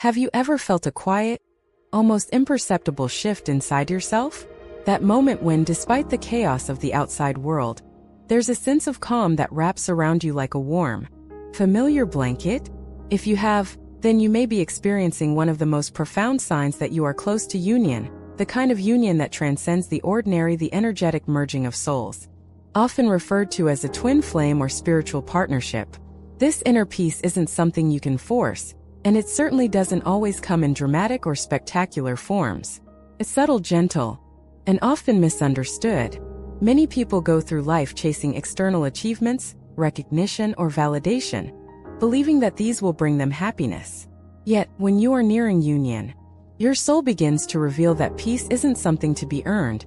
Have you ever felt a quiet, almost imperceptible shift inside yourself? That moment when, despite the chaos of the outside world, there's a sense of calm that wraps around you like a warm, familiar blanket? If you have, then you may be experiencing one of the most profound signs that you are close to union, the kind of union that transcends the ordinary, the energetic merging of souls. Often referred to as a twin flame or spiritual partnership, this inner peace isn't something you can force, and it certainly doesn't always come in dramatic or spectacular forms. It's subtle, gentle, and often misunderstood. Many people go through life chasing external achievements, recognition, or validation, believing that these will bring them happiness. Yet, when you are nearing union, your soul begins to reveal that peace isn't something to be earned.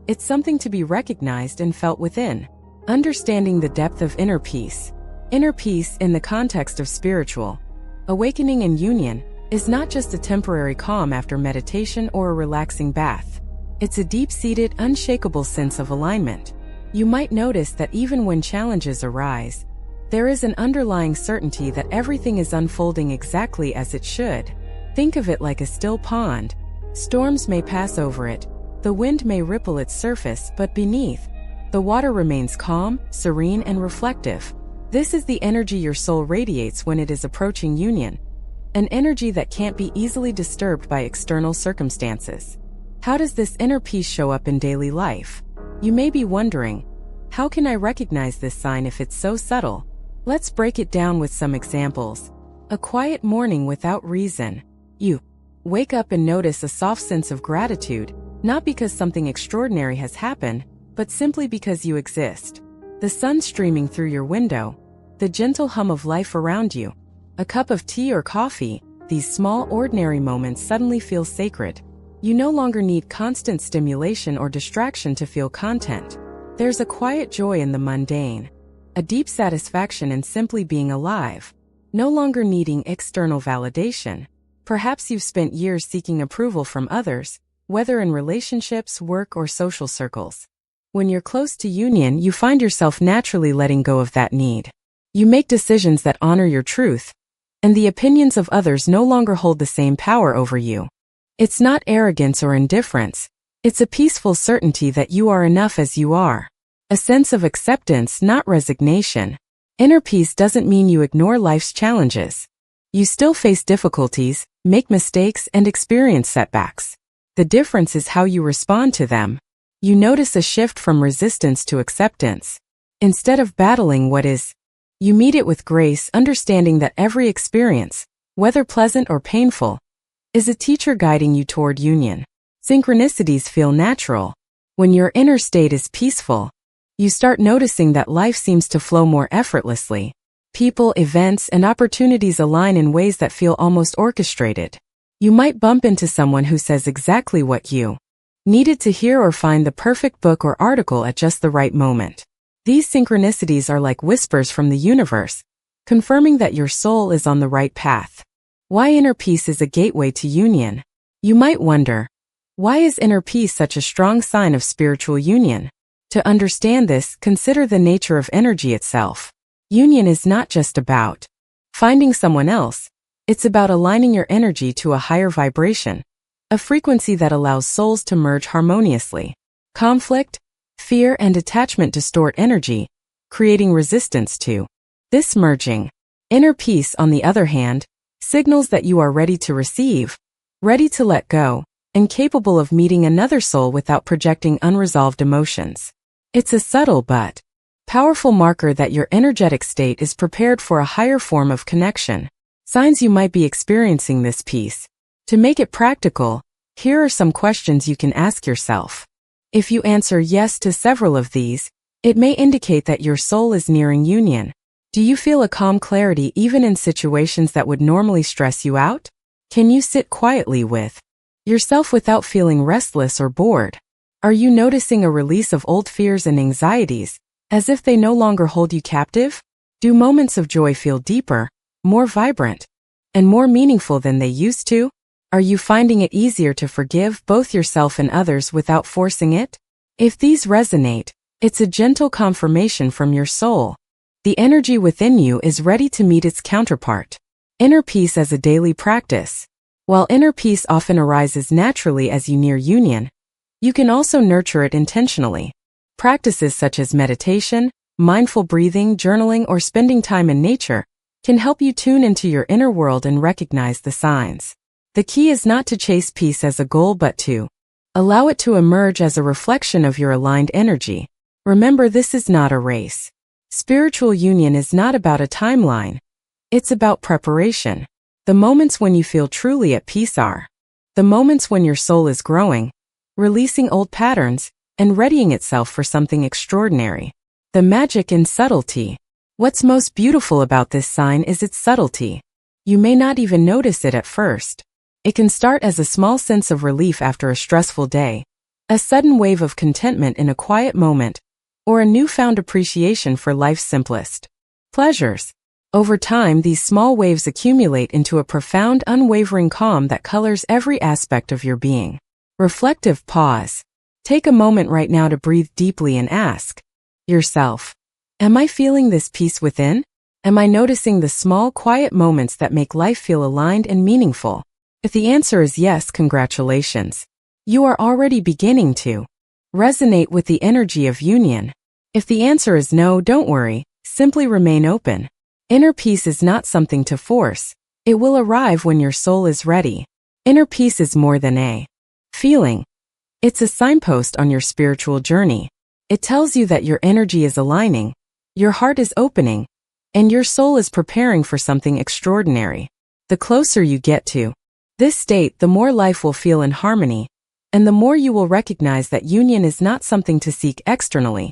It's something to be recognized and felt within. Understanding the depth of inner peace. Inner peace, in the context of spiritual awakening and union, is not just a temporary calm after meditation or a relaxing bath. It's a deep-seated, unshakable sense of alignment. You might notice that even when challenges arise, there is an underlying certainty that everything is unfolding exactly as it should. Think of it like a still pond. Storms may pass over it, the wind may ripple its surface, but beneath, the water remains calm, serene, and reflective. This is the energy your soul radiates when it is approaching union, an energy that can't be easily disturbed by external circumstances. How does this inner peace show up in daily life? You may be wondering, how can I recognize this sign if it's so subtle? Let's break it down with some examples. A quiet morning without reason. You wake up and notice a soft sense of gratitude, not because something extraordinary has happened, but simply because you exist. The sun streaming through your window, the gentle hum of life around you, a cup of tea or coffee, these small ordinary moments suddenly feel sacred. You no longer need constant stimulation or distraction to feel content. There's a quiet joy in the mundane, a deep satisfaction in simply being alive, no longer needing external validation. Perhaps you've spent years seeking approval from others, whether in relationships, work, or social circles. When you're close to union, you find yourself naturally letting go of that need. You make decisions that honor your truth, and the opinions of others no longer hold the same power over you. It's not arrogance or indifference. It's a peaceful certainty that you are enough as you are. A sense of acceptance, not resignation. Inner peace doesn't mean you ignore life's challenges. You still face difficulties, make mistakes, and experience setbacks. The difference is how you respond to them. You notice a shift from resistance to acceptance. Instead of battling what is, you meet it with grace, understanding that every experience, whether pleasant or painful, is a teacher guiding you toward union. Synchronicities feel natural. When your inner state is peaceful, you start noticing that life seems to flow more effortlessly. People, events, and opportunities align in ways that feel almost orchestrated. You might bump into someone who says exactly what you needed to hear or find the perfect book or article at just the right moment. These synchronicities are like whispers from the universe, confirming that your soul is on the right path. Why inner peace is a gateway to union? You might wonder, why is inner peace such a strong sign of spiritual union? To understand this, consider the nature of energy itself. Union is not just about finding someone else. It's about aligning your energy to a higher vibration, a frequency that allows souls to merge harmoniously. Conflict, fear, and attachment distort energy, creating resistance to this merging. Inner peace, on the other hand, signals that you are ready to receive, ready to let go, and capable of meeting another soul without projecting unresolved emotions. It's a subtle but powerful marker that your energetic state is prepared for a higher form of connection. Signs you might be experiencing this peace. To make it practical, here are some questions you can ask yourself. If you answer yes to several of these, it may indicate that your soul is nearing union. Do you feel a calm clarity even in situations that would normally stress you out? Can you sit quietly with yourself without feeling restless or bored? Are you noticing a release of old fears and anxieties, as if they no longer hold you captive? Do moments of joy feel deeper, more vibrant, and more meaningful than they used to? Are you finding it easier to forgive both yourself and others without forcing it? If these resonate, it's a gentle confirmation from your soul. The energy within you is ready to meet its counterpart. Inner peace as a daily practice. While inner peace often arises naturally as you near union, you can also nurture it intentionally. Practices such as meditation, mindful breathing, journaling, or spending time in nature can help you tune into your inner world and recognize the signs. The key is not to chase peace as a goal but to allow it to emerge as a reflection of your aligned energy. Remember, this is not a race. Spiritual union is not about a timeline. It's about preparation. The moments when you feel truly at peace are the moments when your soul is growing, releasing old patterns, and readying itself for something extraordinary. The magic in subtlety. What's most beautiful about this sign is its subtlety. You may not even notice it at first. It can start as a small sense of relief after a stressful day, a sudden wave of contentment in a quiet moment, or a newfound appreciation for life's simplest pleasures. Over time, these small waves accumulate into a profound, unwavering calm that colors every aspect of your being. Reflective pause. Take a moment right now to breathe deeply and ask yourself, am I feeling this peace within? Am I noticing the small, quiet moments that make life feel aligned and meaningful? If the answer is yes, congratulations. You are already beginning to resonate with the energy of union. If the answer is no, don't worry, simply remain open. Inner peace is not something to force. It will arrive when your soul is ready. Inner peace is more than a feeling. It's a signpost on your spiritual journey. It tells you that your energy is aligning, your heart is opening, and your soul is preparing for something extraordinary. The closer you get to this state, the more life will feel in harmony, and the more you will recognize that union is not something to seek externally.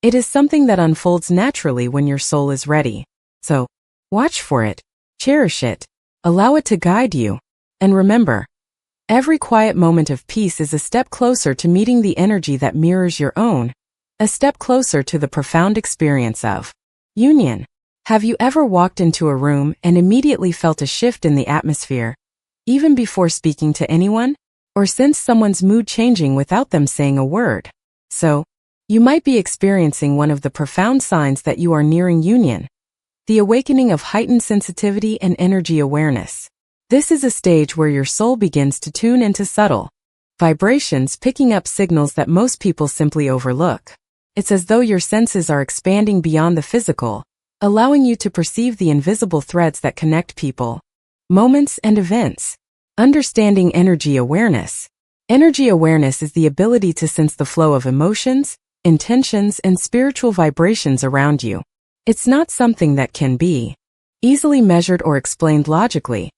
It is something that unfolds naturally when your soul is ready. So, watch for it, cherish it, allow it to guide you, and remember, every quiet moment of peace is a step closer to meeting the energy that mirrors your own, a step closer to the profound experience of union. Have you ever walked into a room and immediately felt a shift in the atmosphere, even before speaking to anyone? Or sensed someone's mood changing without them saying a word? So, you might be experiencing one of the profound signs that you are nearing union, the awakening of heightened sensitivity and energy awareness. This is a stage where your soul begins to tune into subtle vibrations, picking up signals that most people simply overlook. It's as though your senses are expanding beyond the physical, allowing you to perceive the invisible threads that connect people, moments, and events. Understanding energy awareness. Energy awareness is the ability to sense the flow of emotions, intentions, and spiritual vibrations around you. It's not something that can be easily measured or explained logically.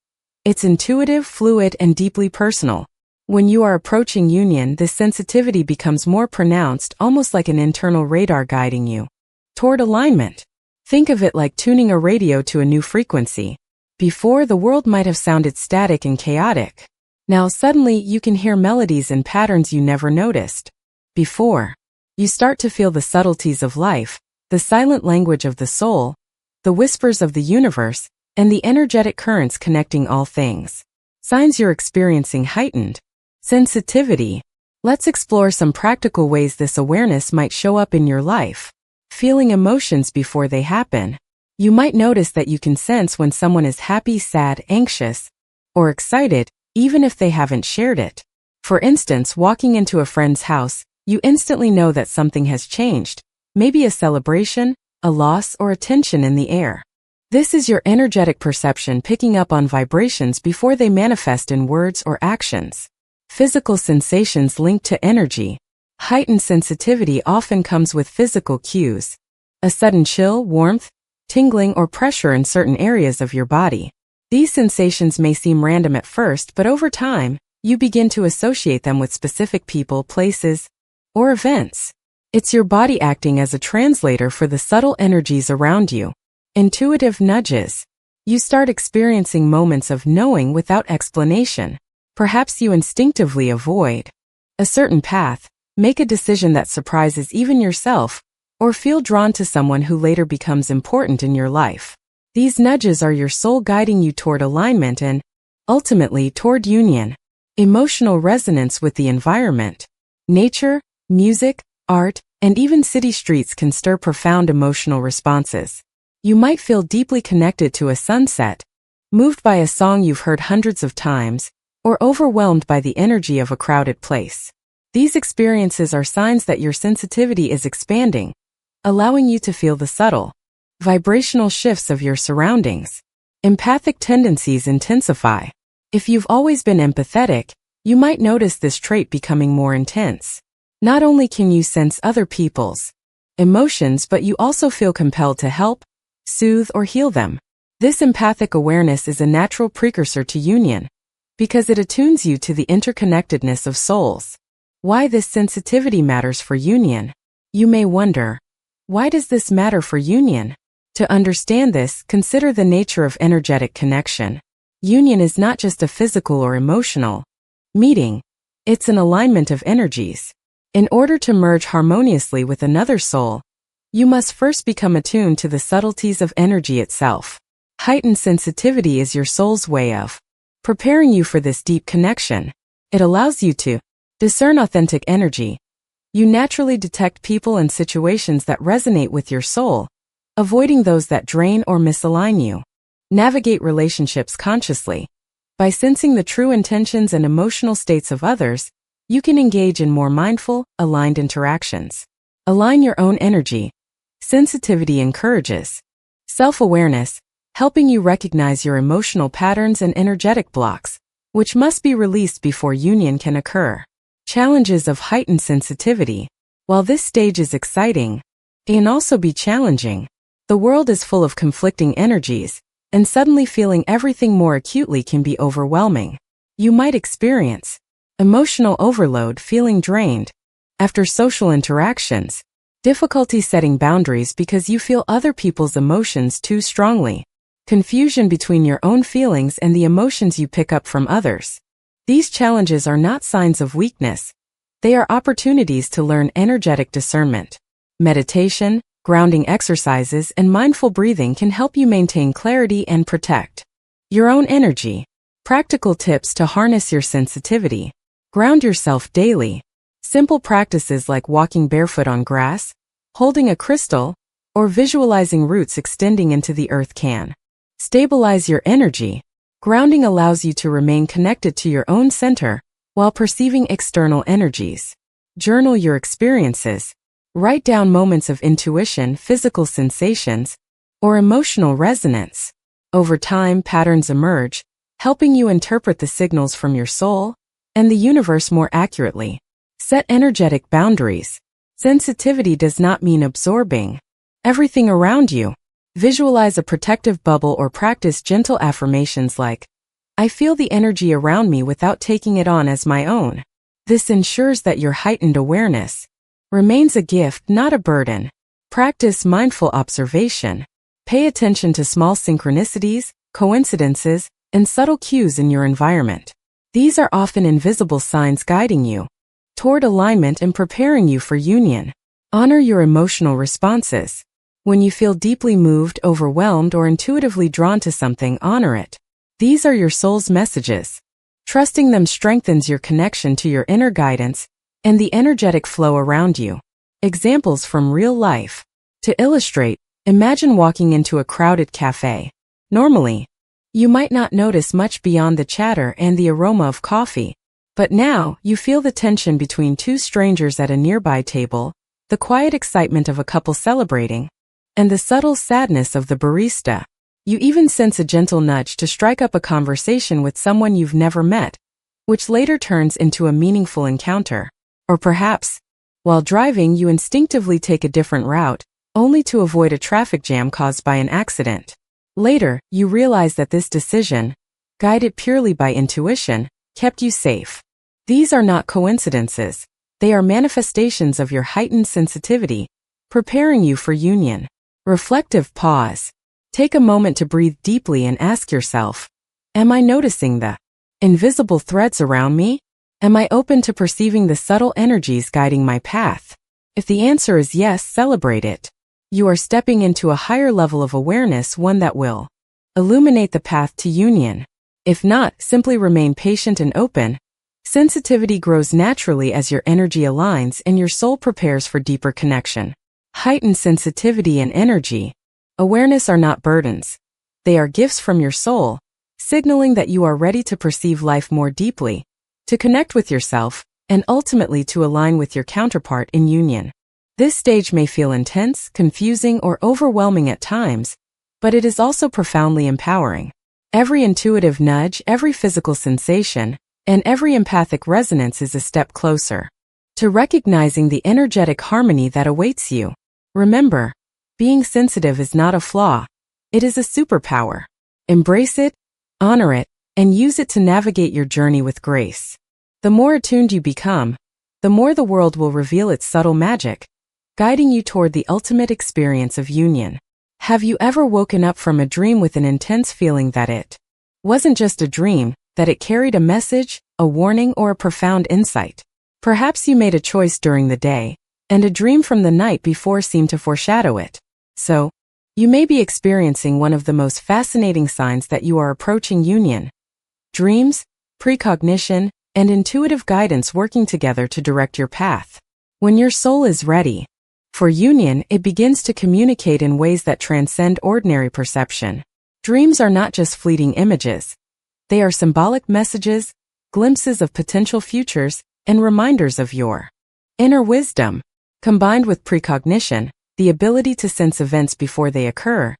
It's intuitive, fluid, and deeply personal. When you are approaching union, this sensitivity becomes more pronounced, almost like an internal radar guiding you toward alignment. Think of it like tuning a radio to a new frequency. Before, the world might have sounded static and chaotic. Now suddenly you can hear melodies and patterns you never noticed before. You start to feel the subtleties of life, the silent language of the soul, the whispers of the universe, and the energetic currents connecting all things. Signs you're experiencing heightened sensitivity. Let's explore some practical ways this awareness might show up in your life. Feeling emotions before they happen. You might notice that you can sense when someone is happy, sad, anxious, or excited, even if they haven't shared it. For instance, walking into a friend's house, you instantly know that something has changed, maybe a celebration, a loss, or a tension in the air. This is your energetic perception picking up on vibrations before they manifest in words or actions. Physical sensations linked to energy. Heightened sensitivity often comes with physical cues. A sudden chill, warmth, tingling, or pressure in certain areas of your body. These sensations may seem random at first, but over time, you begin to associate them with specific people, places, or events. It's your body acting as a translator for the subtle energies around you. Intuitive nudges. You start experiencing moments of knowing without explanation. Perhaps you instinctively avoid a certain path, make a decision that surprises even yourself, or feel drawn to someone who later becomes important in your life. These nudges are your soul guiding you toward alignment and, ultimately, toward union. Emotional resonance with the environment. Nature, music, art, and even city streets can stir profound emotional responses. You might feel deeply connected to a sunset, moved by a song you've heard hundreds of times, or overwhelmed by the energy of a crowded place. These experiences are signs that your sensitivity is expanding, allowing you to feel the subtle, vibrational shifts of your surroundings. Empathic tendencies intensify. If you've always been empathetic, you might notice this trait becoming more intense. Not only can you sense other people's emotions, but you also feel compelled to help, soothe, or heal them. This empathic awareness is a natural precursor to union, because it attunes you to the interconnectedness of souls. Why this sensitivity matters for union? You may wonder, why does this matter for union? To understand this, consider the nature of energetic connection. Union is not just a physical or emotional meeting, it's an alignment of energies. In order to merge harmoniously with another soul, you must first become attuned to the subtleties of energy itself. Heightened sensitivity is your soul's way of preparing you for this deep connection. It allows you to discern authentic energy. You naturally detect people and situations that resonate with your soul, avoiding those that drain or misalign you. Navigate relationships consciously. By sensing the true intentions and emotional states of others, you can engage in more mindful, aligned interactions. Align your own energy. Sensitivity encourages self-awareness, helping you recognize your emotional patterns and energetic blocks, which must be released before union can occur. Challenges of heightened sensitivity. While this stage is exciting, it can also be challenging. The world is full of conflicting energies, and suddenly feeling everything more acutely can be overwhelming. You might experience emotional overload, feeling drained after social interactions, difficulty setting boundaries because you feel other people's emotions too strongly, confusion between your own feelings and the emotions you pick up from others. These challenges are not signs of weakness. They are opportunities to learn energetic discernment. Meditation, grounding exercises, and mindful breathing can help you maintain clarity and protect your own energy. Practical tips to harness your sensitivity. Ground yourself daily. Simple practices like walking barefoot on grass, holding a crystal, or visualizing roots extending into the earth can stabilize your energy. Grounding allows you to remain connected to your own center while perceiving external energies. Journal your experiences. Write down moments of intuition, physical sensations, or emotional resonance. Over time, patterns emerge, helping you interpret the signals from your soul and the universe more accurately. Set energetic boundaries. Sensitivity does not mean absorbing everything around you. Visualize a protective bubble or practice gentle affirmations like, "I feel the energy around me," without taking it on as my own. This ensures that your heightened awareness remains a gift, not a burden. Practice mindful observation. Pay attention to small synchronicities, coincidences, and subtle cues in your environment. These are often invisible signs guiding you toward alignment and preparing you for union. Honor your emotional responses. When you feel deeply moved, overwhelmed, or intuitively drawn to something, honor it. These are your soul's messages. Trusting them strengthens your connection to your inner guidance and the energetic flow around you. Examples from real life. To illustrate, imagine walking into a crowded cafe. Normally, you might not notice much beyond the chatter and the aroma of coffee, but now you feel the tension between two strangers at a nearby table, the quiet excitement of a couple celebrating, and the subtle sadness of the barista. You even sense a gentle nudge to strike up a conversation with someone you've never met, which later turns into a meaningful encounter. Or perhaps, while driving, you instinctively take a different route, only to avoid a traffic jam caused by an accident. Later, you realize that this decision, guided purely by intuition, kept you safe. These are not coincidences. They are manifestations of your heightened sensitivity, preparing you for union. Reflective pause. Take a moment to breathe deeply and ask yourself, am I noticing the invisible threads around me? Am I open to perceiving the subtle energies guiding my path? If the answer is yes, celebrate it. You are stepping into a higher level of awareness, one that will illuminate the path to union. If not, simply remain patient and open. Sensitivity grows naturally as your energy aligns and your soul prepares for deeper connection. Heightened sensitivity and energy. Awareness are not burdens. They are gifts from your soul, signaling that you are ready to perceive life more deeply, to connect with yourself, and ultimately to align with your counterpart in union. This stage may feel intense, confusing, or overwhelming at times, but it is also profoundly empowering. Every intuitive nudge, every physical sensation, and every empathic resonance is a step closer to recognizing the energetic harmony that awaits you. Remember, being sensitive is not a flaw, it is a superpower. Embrace it, honor it, and use it to navigate your journey with grace. The more attuned you become, the more the world will reveal its subtle magic, guiding you toward the ultimate experience of union. Have you ever woken up from a dream with an intense feeling that it wasn't just a dream, that it carried a message, a warning, or a profound insight? Perhaps you made a choice during the day, and a dream from the night before seemed to foreshadow it. So, you may be experiencing one of the most fascinating signs that you are approaching union. Dreams, precognition, and intuitive guidance working together to direct your path. When your soul is ready for union, it begins to communicate in ways that transcend ordinary perception. Dreams are not just fleeting images. They are symbolic messages, glimpses of potential futures, and reminders of your inner wisdom. Combined with precognition, the ability to sense events before they occur,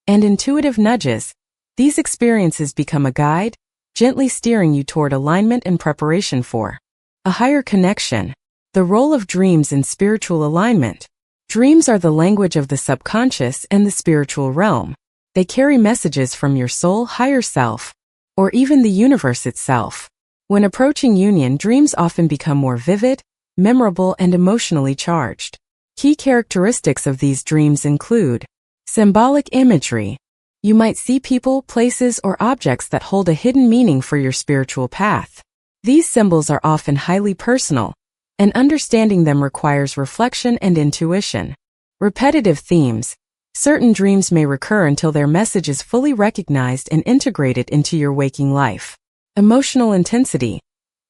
and intuitive nudges, these experiences become a guide, gently steering you toward alignment and preparation for a higher connection. The role of dreams in spiritual alignment. Dreams are the language of the subconscious and the spiritual realm. They carry messages from your soul, higher self, or even the universe itself. When approaching union, dreams often become more vivid, memorable, and emotionally charged. Key characteristics of these dreams include symbolic imagery. You might see people, places, or objects that hold a hidden meaning for your spiritual path. These symbols are often highly personal, and understanding them requires reflection and intuition. Repetitive themes. Certain dreams may recur until their message is fully recognized and integrated into your waking life. Emotional intensity.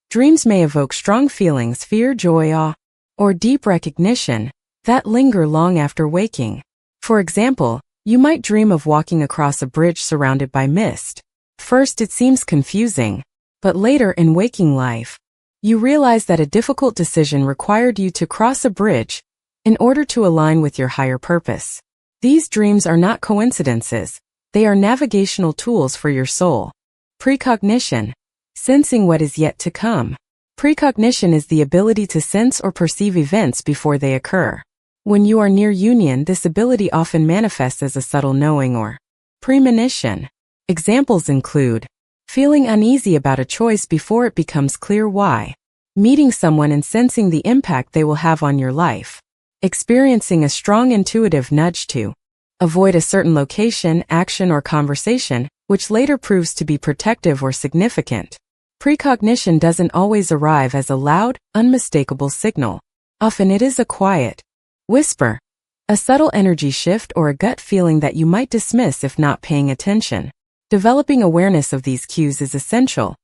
Dreams may evoke strong feelings, fear, joy, awe, or deep recognition that linger long after waking. For example, you might dream of walking across a bridge surrounded by mist. First, it seems confusing, but later in waking life, you realize that a difficult decision required you to cross a bridge in order to align with your higher purpose. These dreams are not coincidences, they are navigational tools for your soul. Precognition. Sensing what is yet to come. Precognition is the ability to sense or perceive events before they occur. When you are near union, this ability often manifests as a subtle knowing or premonition. Examples include feeling uneasy about a choice before it becomes clear why, meeting someone and sensing the impact they will have on your life, experiencing a strong intuitive nudge to avoid a certain location, action, or conversation, which later proves to be protective or significant. Precognition doesn't always arrive as a loud, unmistakable signal. Often it is a quiet whisper, a subtle energy shift, or a gut feeling that you might dismiss if not paying attention. Developing awareness of these cues is essential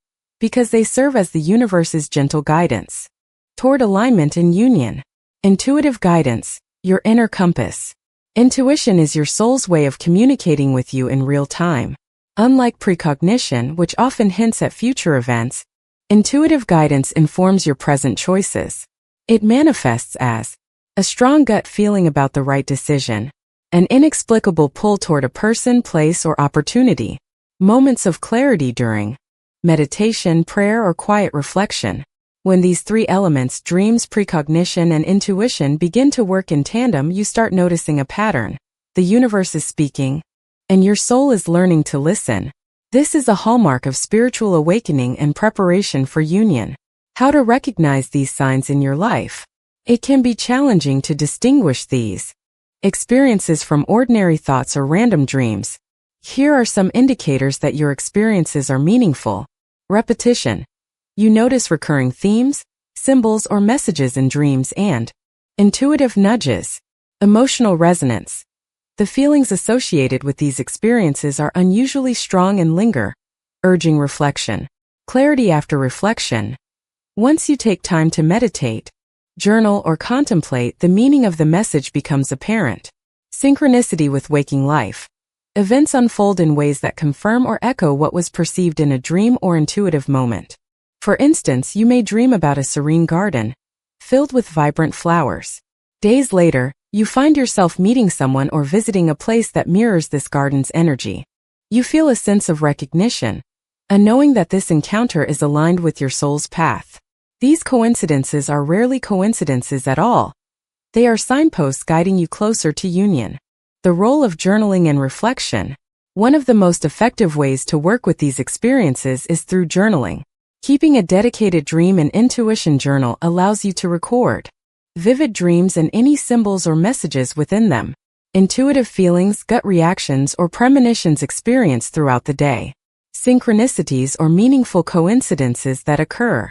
because they serve as the universe's gentle guidance toward alignment and union. Intuitive guidance, your inner compass. Intuition is your soul's way of communicating with you in real time. Unlike precognition, which often hints at future events, intuitive guidance informs your present choices. It manifests as a strong gut feeling about the right decision, an inexplicable pull toward a person, place, or opportunity. Moments of clarity during meditation, prayer, or quiet reflection. When these three elements, dreams, precognition, and intuition, begin to work in tandem, you start noticing a pattern. The universe is speaking, and your soul is learning to listen. This is a hallmark of spiritual awakening and preparation for union. How to recognize these signs in your life. It can be challenging to distinguish these experiences from ordinary thoughts or random dreams. Here are some indicators that your experiences are meaningful. Repetition. You notice recurring themes, symbols, or messages in dreams, and intuitive nudges. Emotional resonance. The feelings associated with these experiences are unusually strong and linger, urging reflection. Clarity after reflection. Once you take time to meditate, journal, or contemplate, the meaning of the message becomes apparent. Synchronicity with waking life. Events unfold in ways that confirm or echo what was perceived in a dream or intuitive moment. For instance, you may dream about a serene garden, filled with vibrant flowers. Days later, you find yourself meeting someone or visiting a place that mirrors this garden's energy. You feel a sense of recognition, a knowing that this encounter is aligned with your soul's path. These coincidences are rarely coincidences at all. They are signposts guiding you closer to union. The role of journaling and reflection. One of the most effective ways to work with these experiences is through journaling. Keeping a dedicated dream and intuition journal allows you to record vivid dreams and any symbols or messages within them, intuitive feelings, gut reactions, or premonitions experienced throughout the day, synchronicities or meaningful coincidences that occur.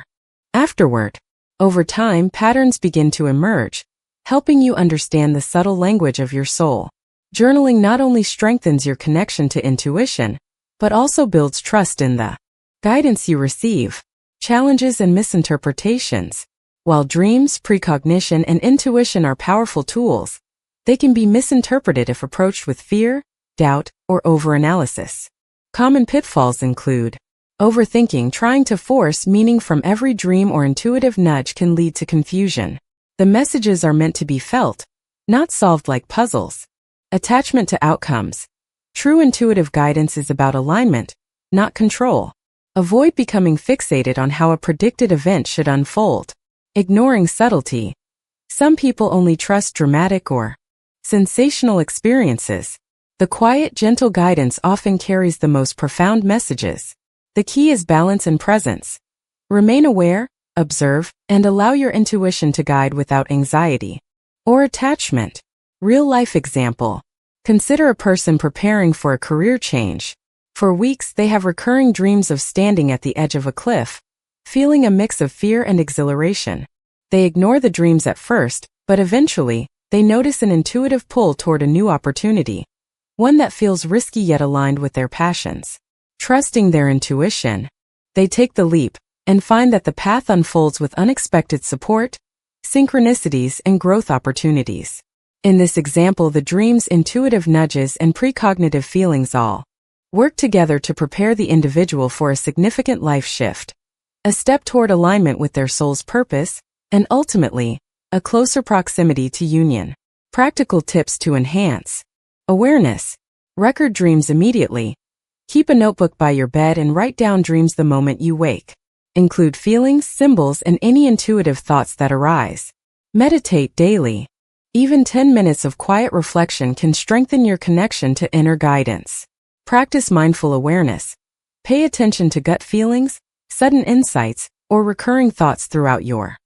Afterward, over time, patterns begin to emerge, helping you understand the subtle language of your soul. Journaling not only strengthens your connection to intuition, but also builds trust in the guidance you receive, challenges and misinterpretations. While dreams, precognition, and intuition are powerful tools, they can be misinterpreted if approached with fear, doubt, or overanalysis. Common pitfalls include overthinking. Trying to force meaning from every dream or intuitive nudge can lead to confusion. The messages are meant to be felt, not solved like puzzles. Attachment to outcomes. True intuitive guidance is about alignment, not control. Avoid becoming fixated on how a predicted event should unfold. Ignoring subtlety. Some people only trust dramatic or sensational experiences. The quiet, gentle guidance often carries the most profound messages. The key is balance and presence. Remain aware, observe, and allow your intuition to guide without anxiety or attachment. Real-life example. Consider a person preparing for a career change. For weeks, they have recurring dreams of standing at the edge of a cliff, feeling a mix of fear and exhilaration. They ignore the dreams at first, but eventually, they notice an intuitive pull toward a new opportunity, one that feels risky yet aligned with their passions. Trusting their intuition, they take the leap and find that the path unfolds with unexpected support, synchronicities, and growth opportunities. In this example, the dreams, intuitive nudges, and precognitive feelings all work together to prepare the individual for a significant life shift, a step toward alignment with their soul's purpose, and ultimately, a closer proximity to union. Practical tips to enhance awareness. Record dreams immediately. Keep a notebook by your bed and write down dreams the moment you wake. Include feelings, symbols, and any intuitive thoughts that arise. Meditate daily. Even 10 minutes of quiet reflection can strengthen your connection to inner guidance. Practice mindful awareness. Pay attention to gut feelings, sudden insights, or recurring thoughts throughout your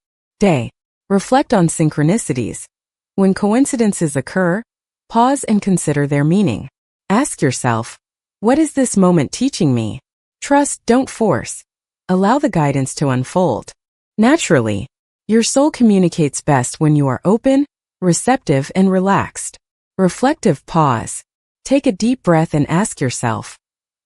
day. Reflect on synchronicities. When coincidences occur, pause and consider their meaning. Ask yourself, what is this moment teaching me? Trust, don't force. Allow the guidance to unfold naturally. Your soul communicates best when you are open, receptive, and relaxed. Reflective pause. Take a deep breath and ask yourself,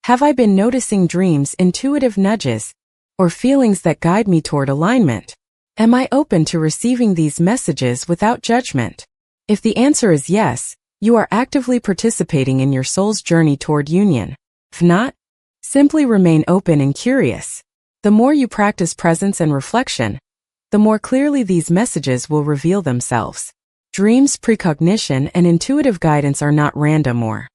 have I been noticing dreams, intuitive nudges, or feelings that guide me toward alignment? Am I open to receiving these messages without judgment? If the answer is yes, you are actively participating in your soul's journey toward union. If not, simply remain open and curious. The more you practice presence and reflection, the more clearly these messages will reveal themselves. Dreams, precognition, and intuitive guidance are not random or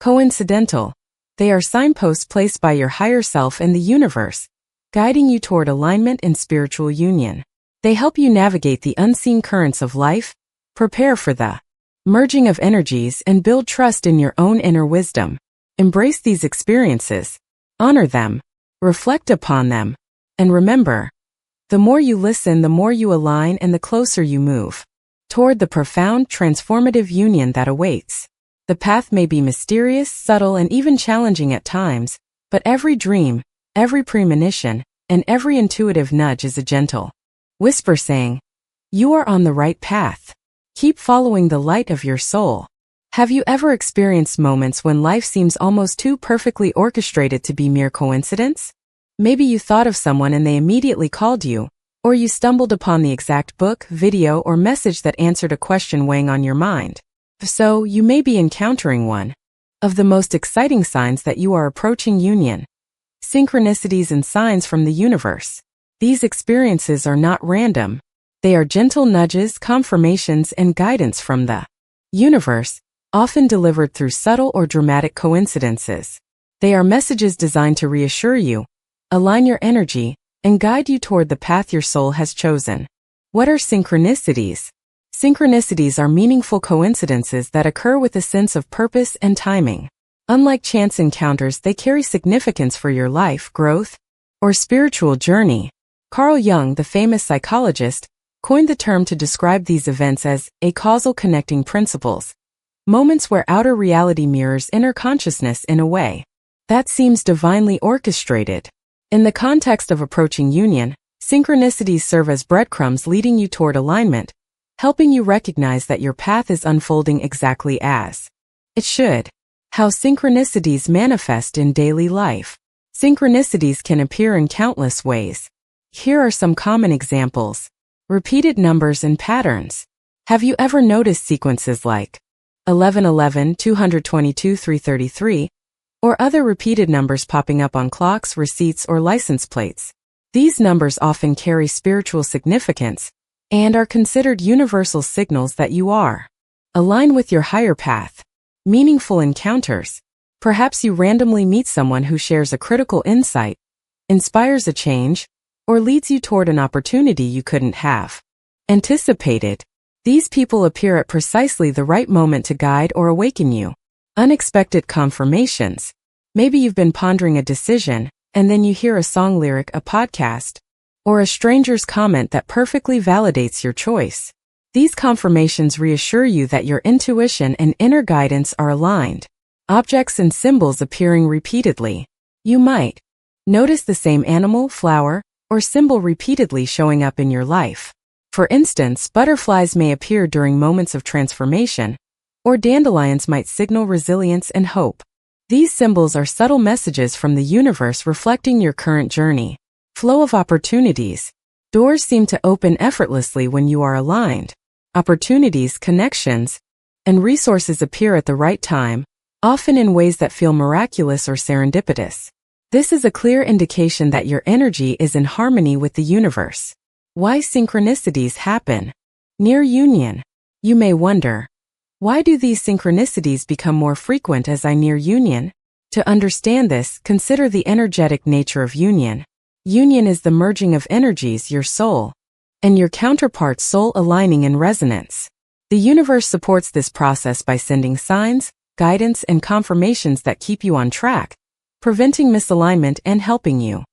coincidental. They are signposts placed by your higher self and the universe, guiding you toward alignment and spiritual union. They help you navigate the unseen currents of life, prepare for the merging of energies, and build trust in your own inner wisdom. Embrace these experiences, honor them, reflect upon them, and remember, the more you listen, the more you align, and the closer you move toward the profound, transformative union that awaits. The path may be mysterious, subtle, and even challenging at times, but every dream, every premonition, and every intuitive nudge is a gentle whisper saying, you are on the right path. Keep following the light of your soul. Have you ever experienced moments when life seems almost too perfectly orchestrated to be mere coincidence? Maybe you thought of someone and they immediately called you, or you stumbled upon the exact book, video, or message that answered a question weighing on your mind. So, you may be encountering one of the most exciting signs that you are approaching union. Synchronicities and signs from the universe. These experiences are not random. They are gentle nudges, confirmations, and guidance from the universe, often delivered through subtle or dramatic coincidences. They are messages designed to reassure you, align your energy, and guide you toward the path your soul has chosen. What are synchronicities? Synchronicities are meaningful coincidences that occur with a sense of purpose and timing. Unlike chance encounters, they carry significance for your life, growth, or spiritual journey. Carl Jung, the famous psychologist, coined the term to describe these events as a causal connecting principles, moments where outer reality mirrors inner consciousness in a way that seems divinely orchestrated. In the context of approaching union, synchronicities serve as breadcrumbs leading you toward alignment, helping you recognize that your path is unfolding exactly as it should. How synchronicities manifest in daily life. Synchronicities can appear in countless ways. Here are some common examples. Repeated numbers and patterns. Have you ever noticed sequences like 1111, 222, 333, or other repeated numbers popping up on clocks, receipts, or license plates? These numbers often carry spiritual significance and are considered universal signals that you are aligned with your higher path. Meaningful encounters. Perhaps you randomly meet someone who shares a critical insight, inspires a change, or leads you toward an opportunity you couldn't have anticipated. These people appear at precisely the right moment to guide or awaken you. Unexpected confirmations. Maybe you've been pondering a decision, and then you hear a song lyric, a podcast, or a stranger's comment that perfectly validates your choice. These confirmations reassure you that your intuition and inner guidance are aligned. Objects and symbols appearing repeatedly. You might notice the same animal, flower, or symbol repeatedly showing up in your life. For instance, butterflies may appear during moments of transformation, or dandelions might signal resilience and hope. These symbols are subtle messages from the universe reflecting your current journey. Flow of opportunities. Doors seem to open effortlessly when you are aligned. Opportunities, connections, and resources appear at the right time, often in ways that feel miraculous or serendipitous. This is a clear indication that your energy is in harmony with the universe. Why synchronicities happen? Near union. You may wonder, why do these synchronicities become more frequent as I near union? To understand this, consider the energetic nature of union. Union is the merging of energies, your soul and your counterpart's soul aligning in resonance. The universe supports this process by sending signs, guidance, and confirmations that keep you on track, preventing misalignment and helping you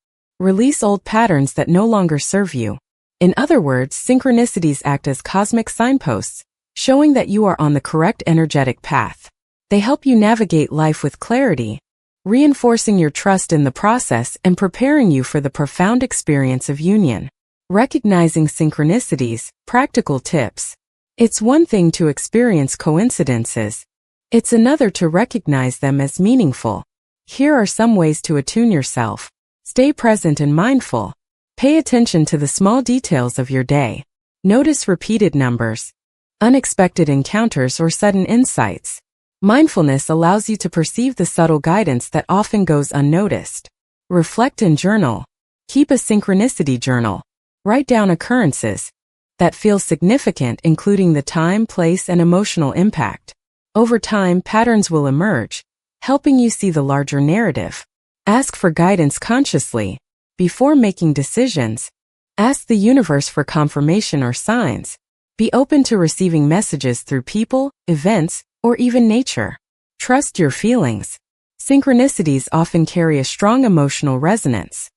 release old patterns that no longer serve you. In other words, synchronicities act as cosmic signposts, showing that you are on the correct energetic path. They help you navigate life with clarity, reinforcing your trust in the process and preparing you for the profound experience of union. Recognizing synchronicities, practical tips. It's one thing to experience coincidences. It's another to recognize them as meaningful. Here are some ways to attune yourself. Stay present and mindful. Pay attention to the small details of your day. Notice repeated numbers, unexpected encounters, or sudden insights. Mindfulness allows you to perceive the subtle guidance that often goes unnoticed. Reflect and journal. Keep a synchronicity journal. Write down occurrences that feel significant, including the time, place, and emotional impact. Over time, patterns will emerge, helping you see the larger narrative. Ask for guidance consciously. Before making decisions, ask the universe for confirmation or signs. Be open to receiving messages through people, events, or even nature. Trust your feelings. Synchronicities often carry a strong emotional resonance.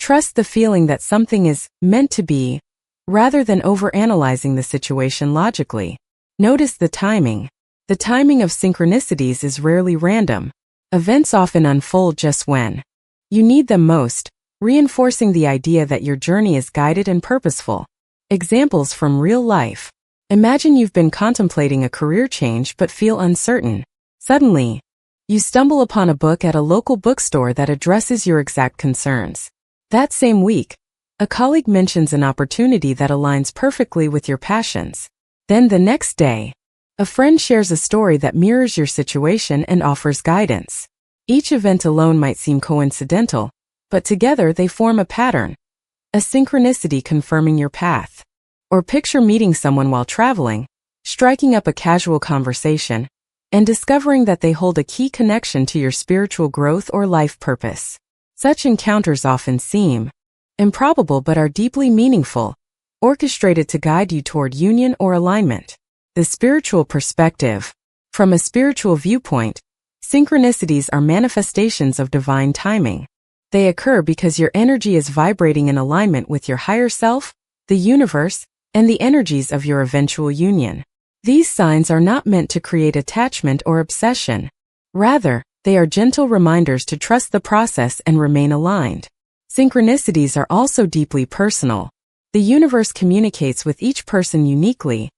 Trust the feeling that something is meant to be, rather than overanalyzing the situation logically. Notice the timing. The timing of synchronicities is rarely random. Events often unfold just when you need them most, reinforcing the idea that your journey is guided and purposeful. Examples from real life. Imagine you've been contemplating a career change but feel uncertain. Suddenly, you stumble upon a book at a local bookstore that addresses your exact concerns. That same week, a colleague mentions an opportunity that aligns perfectly with your passions. Then the next day, A friend shares a story that mirrors your situation and offers guidance. Each event alone might seem coincidental, but together they form a pattern, a synchronicity confirming your path. Or picture meeting someone while traveling, striking up a casual conversation, and discovering that they hold a key connection to your spiritual growth or life purpose. Such encounters often seem improbable but are deeply meaningful, orchestrated to guide you toward union or alignment. The spiritual perspective. From a spiritual viewpoint, synchronicities are manifestations of divine timing. They occur because your energy is vibrating in alignment with your higher self, the universe, and the energies of your eventual union. These signs are not meant to create attachment or obsession. Rather, they are gentle reminders to trust the process and remain aligned. Synchronicities are also deeply personal. The universe communicates with each person uniquely,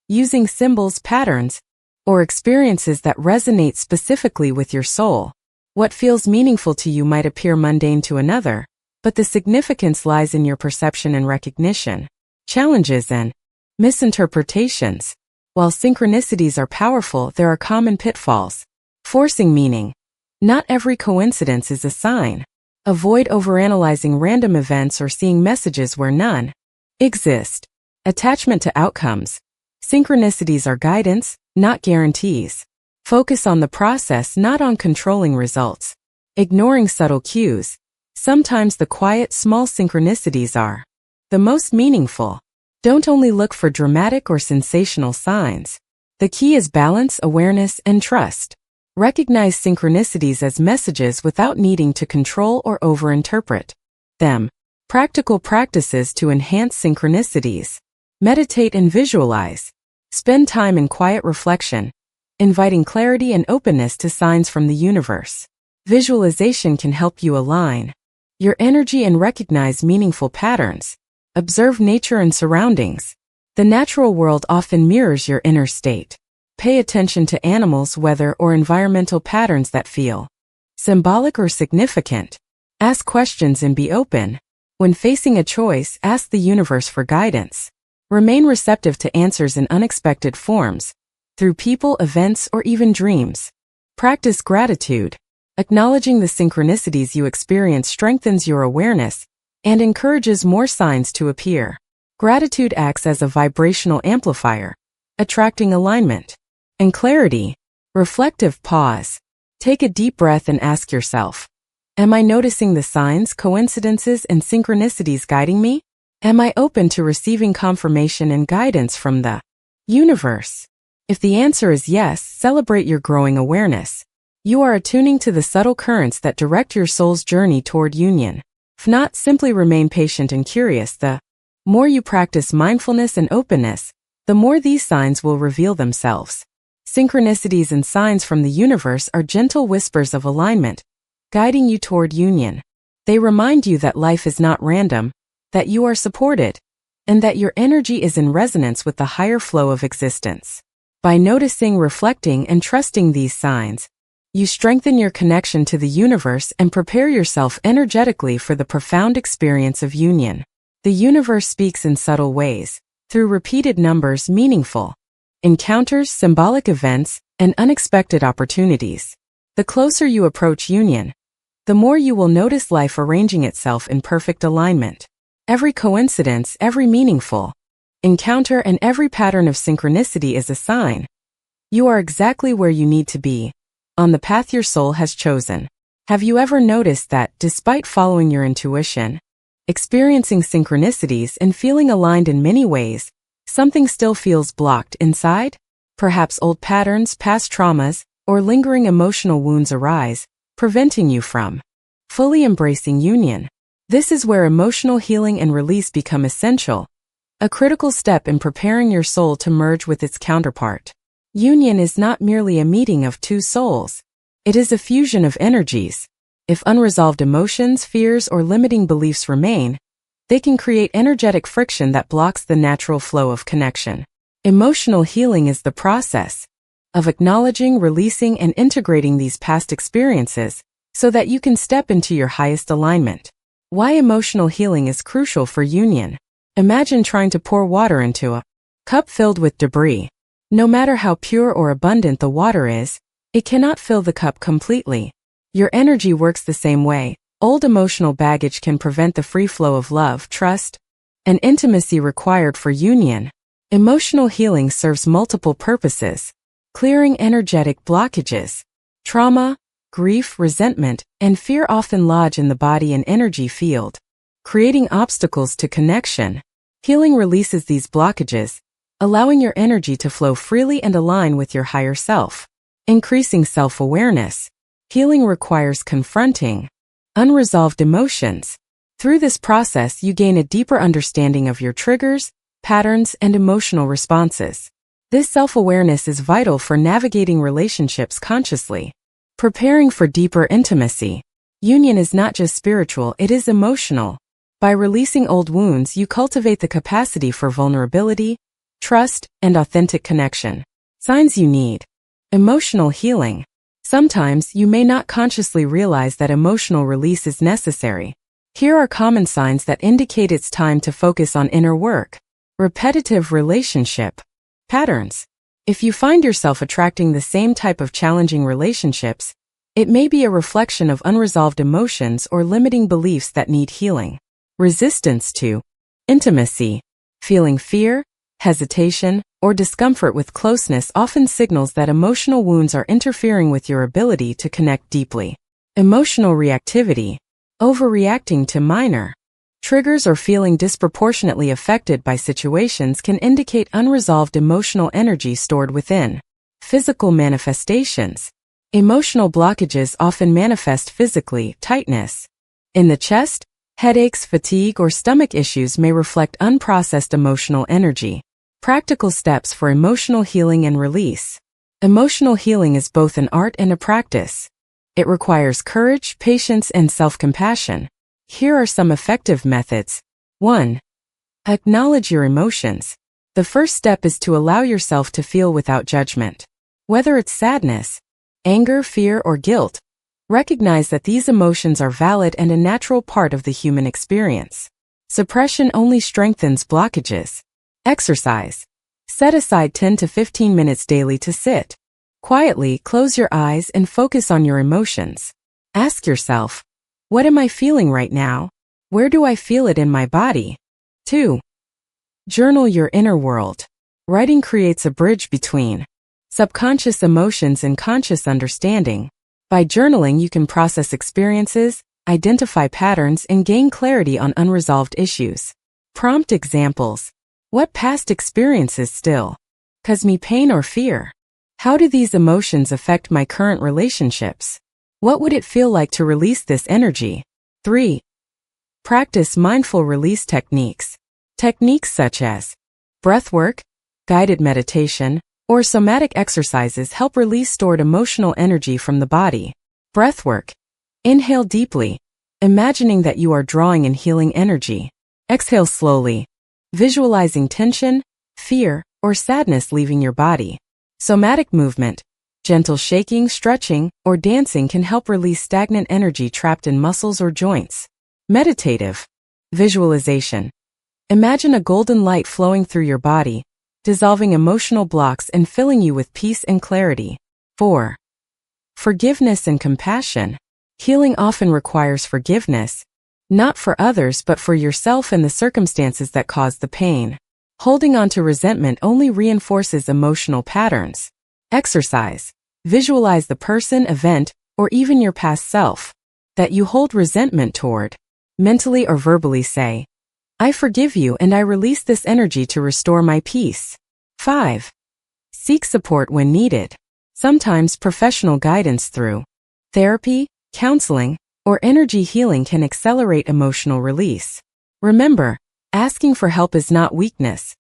using symbols, patterns, or experiences that resonate specifically with your soul. What feels meaningful to you might appear mundane to another, but the significance lies in your perception and recognition. Challenges and misinterpretations. While synchronicities are powerful, there are common pitfalls. Forcing meaning. Not every coincidence is a sign. Avoid overanalyzing random events or seeing messages where none exist. Attachment to outcomes. Synchronicities are guidance, not guarantees. Focus on the process, not on controlling results. Ignoring subtle cues. Sometimes the quiet, small synchronicities are the most meaningful. Don't only look for dramatic or sensational signs. The key is balance, awareness, and trust. Recognize synchronicities as messages without needing to control or overinterpret them. Practical practices to enhance synchronicities. Meditate and visualize. Spend time in quiet reflection, inviting clarity and openness to signs from the universe. Visualization can help you align your energy and recognize meaningful patterns. Observe nature and surroundings. The natural world often mirrors your inner state. Pay attention to animals, weather, or environmental patterns that feel symbolic or significant. Ask questions and be open. When facing a choice, ask the universe for guidance. Remain receptive to answers in unexpected forms, through people, events, or even dreams. Practice gratitude. Acknowledging the synchronicities you experience strengthens your awareness and encourages more signs to appear. Gratitude acts as a vibrational amplifier, attracting alignment and clarity. Reflective pause. Take a deep breath and ask yourself, am I noticing the signs, coincidences, and synchronicities guiding me? Am I open to receiving confirmation and guidance from the universe? If the answer is yes, celebrate your growing awareness. You are attuning to the subtle currents that direct your soul's journey toward union. If not, simply remain patient and curious. The more you practice mindfulness and openness, the more these signs will reveal themselves. Synchronicities and signs from the universe are gentle whispers of alignment, guiding you toward union. They remind you that life is not random, that you are supported, and that your energy is in resonance with the higher flow of existence. By noticing, reflecting, and trusting these signs, you strengthen your connection to the universe and prepare yourself energetically for the profound experience of union. The universe speaks in subtle ways, through repeated numbers, meaningful encounters, symbolic events, and unexpected opportunities. The closer you approach union, the more you will notice life arranging itself in perfect alignment. Every coincidence, every meaningful encounter, and every pattern of synchronicity is a sign. You are exactly where you need to be, on the path your soul has chosen. Have you ever noticed that, despite following your intuition, experiencing synchronicities, and feeling aligned in many ways, something still feels blocked inside? Perhaps old patterns, past traumas, or lingering emotional wounds arise, preventing you from fully embracing union. This is where emotional healing and release become essential, a critical step in preparing your soul to merge with its counterpart. Union is not merely a meeting of two souls. It is a fusion of energies. If unresolved emotions, fears, or limiting beliefs remain, they can create energetic friction that blocks the natural flow of connection. Emotional healing is the process of acknowledging, releasing, and integrating these past experiences so that you can step into your highest alignment. Why emotional healing is crucial for union. Imagine trying to pour water into a cup filled with debris. No matter how pure or abundant the water is, it cannot fill the cup completely. Your energy works the same way. Old emotional baggage can prevent the free flow of love, trust, and intimacy required for union. Emotional healing serves multiple purposes: clearing energetic blockages. Trauma, grief, resentment, and fear often lodge in the body and energy field, creating obstacles to connection. Healing releases these blockages, allowing your energy to flow freely and align with your higher self. Increasing self-awareness. Healing requires confronting unresolved emotions. Through this process, you gain a deeper understanding of your triggers, patterns, and emotional responses. This self-awareness is vital for navigating relationships consciously. Preparing for deeper intimacy. Union is not just spiritual, it is emotional. By releasing old wounds, you cultivate the capacity for vulnerability, trust, and authentic connection. Signs you need. Emotional healing. Sometimes you may not consciously realize that emotional release is necessary. Here are common signs that indicate it's time to focus on inner work. Repetitive relationship patterns. If you find yourself attracting the same type of challenging relationships, it may be a reflection of unresolved emotions or limiting beliefs that need healing. Resistance to intimacy. Feeling fear, hesitation, or discomfort with closeness often signals that emotional wounds are interfering with your ability to connect deeply. Emotional reactivity. Overreacting to minor triggers or feeling disproportionately affected by situations can indicate unresolved emotional energy stored within. Physical manifestations. Emotional blockages often manifest physically. Tightness in the chest, headaches, fatigue, or stomach issues may reflect unprocessed emotional energy. Practical steps for emotional healing and release. Emotional healing is both an art and a practice. It requires courage, patience, and self-compassion. Here are some effective methods. 1. Acknowledge your emotions. The first step is to allow yourself to feel without judgment. Whether it's sadness, anger, fear, or guilt, recognize that these emotions are valid and a natural part of the human experience. Suppression only strengthens blockages. Exercise. Set aside 10 to 15 minutes daily to sit quietly, close your eyes, and focus on your emotions. Ask yourself, what am I feeling right now? Where do I feel it in my body? 2. Journal your inner world. Writing creates a bridge between subconscious emotions and conscious understanding. By journaling, you can process experiences, identify patterns, and gain clarity on unresolved issues. Prompt examples. What past experiences still cause me pain or fear? How do these emotions affect my current relationships? What would it feel like to release this energy? 3. Practice mindful release techniques. Techniques such as breathwork, guided meditation, or somatic exercises help release stored emotional energy from the body. Breathwork. Inhale deeply, imagining that you are drawing in healing energy. Exhale slowly, visualizing tension, fear, or sadness leaving your body. Somatic movement. Gentle shaking, stretching, or dancing can help release stagnant energy trapped in muscles or joints. Meditative. Visualization. Imagine a golden light flowing through your body, dissolving emotional blocks and filling you with peace and clarity. 4. Forgiveness and compassion. Healing often requires forgiveness, not for others but for yourself and the circumstances that caused the pain. Holding on to resentment only reinforces emotional patterns. Exercise. Visualize the person, event, or even your past self that you hold resentment toward. Mentally or verbally say, I forgive you and I release this energy to restore my peace. 5. Seek support when needed. Sometimes professional guidance through therapy, counseling, or energy healing can accelerate emotional release. Remember, asking for help is not weakness.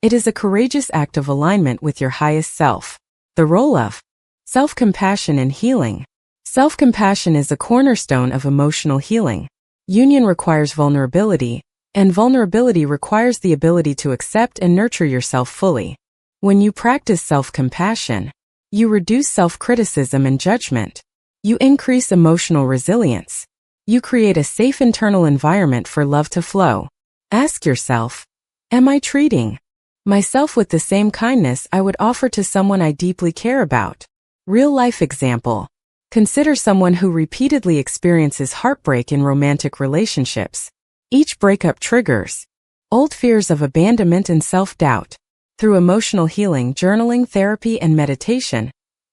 It is a courageous act of alignment with your highest self. The role of self-compassion in healing. Self-compassion is a cornerstone of emotional healing. Union requires vulnerability, and vulnerability requires the ability to accept and nurture yourself fully. When you practice self-compassion, you reduce self-criticism and judgment. You increase emotional resilience. You create a safe internal environment for love to flow. Ask yourself, am I treating myself with the same kindness I would offer to someone I deeply care about. Real-life example. Consider someone who repeatedly experiences heartbreak in romantic relationships. Each breakup triggers old fears of abandonment and self-doubt. Through emotional healing, journaling, therapy, and meditation,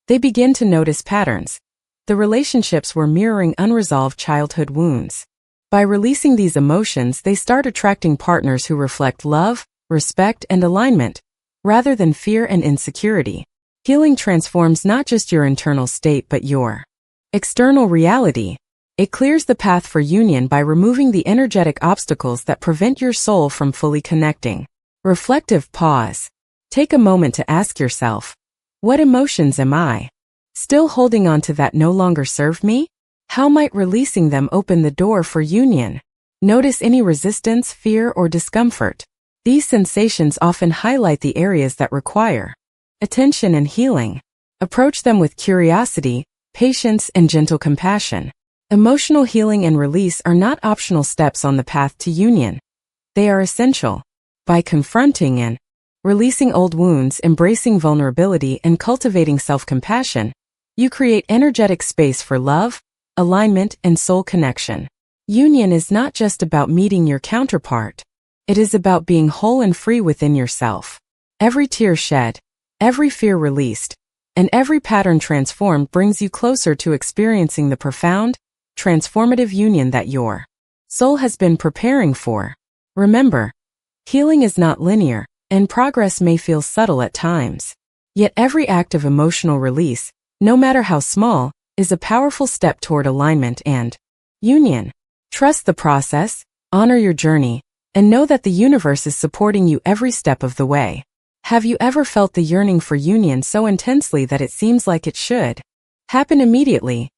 they begin to notice patterns. The relationships were mirroring unresolved childhood wounds. By releasing these emotions, they start attracting partners who reflect love, respect, and alignment, rather than fear and insecurity. Healing transforms not just your internal state but your external reality. It clears the path for union by removing the energetic obstacles that prevent your soul from fully connecting. Reflective pause. Take a moment to ask yourself, what emotions am I still holding on to that no longer serve me? How might releasing them open the door for union? Notice any resistance, fear, or discomfort. These sensations often highlight the areas that require attention and healing. Approach them with curiosity, patience, and gentle compassion. Emotional healing and release are not optional steps on the path to union. They are essential. By confronting and releasing old wounds, embracing vulnerability, and cultivating self-compassion, you create energetic space for love, alignment, and soul connection. Union is not just about meeting your counterpart. It is about being whole and free within yourself. Every tear shed, every fear released, and every pattern transformed brings you closer to experiencing the profound, transformative union that your soul has been preparing for. Remember, healing is not linear, and progress may feel subtle at times. Yet every act of emotional release, no matter how small, is a powerful step toward alignment and union. Trust the process, honor your journey, and know that the universe is supporting you every step of the way. Have you ever felt the yearning for union so intensely that it seems like it should happen immediately?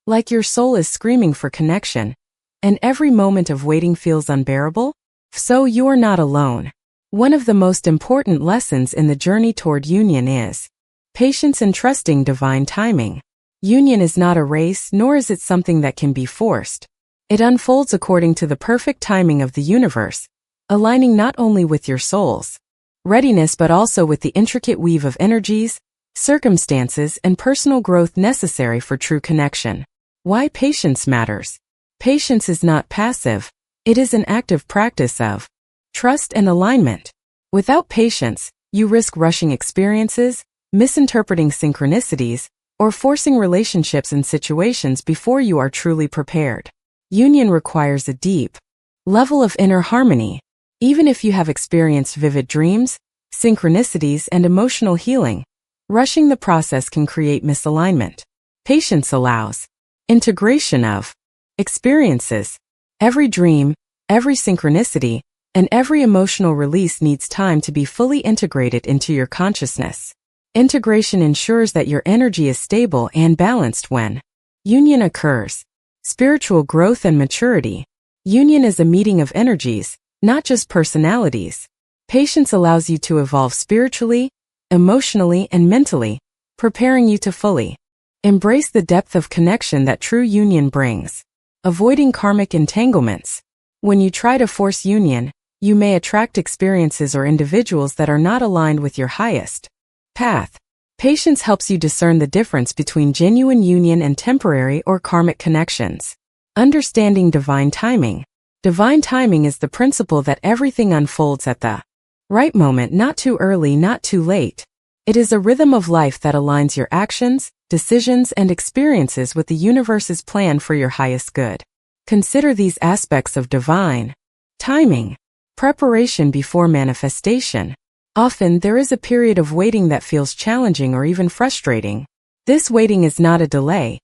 Like your soul is screaming for connection, and every moment of waiting feels unbearable? So you are not alone. One of the most important lessons in the journey toward union is patience and trusting divine timing. Union is not a race, nor is it something that can be forced. It unfolds according to the perfect timing of the universe, aligning not only with your soul's readiness but also with the intricate weave of energies, circumstances, and personal growth necessary for true connection. Why patience matters. Patience is not passive, it is an active practice of trust and alignment. Without patience, you risk rushing experiences, misinterpreting synchronicities, or forcing relationships and situations before you are truly prepared. Union requires a deep level of inner harmony. Even if you have experienced vivid dreams, synchronicities, and emotional healing, rushing the process can create misalignment. Patience allows integration of experiences. Every dream, every synchronicity, and every emotional release needs time to be fully integrated into your consciousness. Integration ensures that your energy is stable and balanced when union occurs. Spiritual growth and maturity. Union is a meeting of energies, not just personalities. Patience allows you to evolve spiritually, emotionally, and mentally, preparing you to fully embrace the depth of connection that true union brings. Avoiding karmic entanglements. When you try to force union, you may attract experiences or individuals that are not aligned with your highest path. Patience helps you discern the difference between genuine union and temporary or karmic connections. Understanding divine timing. Divine timing is the principle that everything unfolds at the right moment, not too early, not too late. It is a rhythm of life that aligns your actions, decisions, and experiences with the universe's plan for your highest good. Consider these aspects of divine timing. Preparation before manifestation. Often there is a period of waiting that feels challenging or even frustrating. This waiting is not a delay.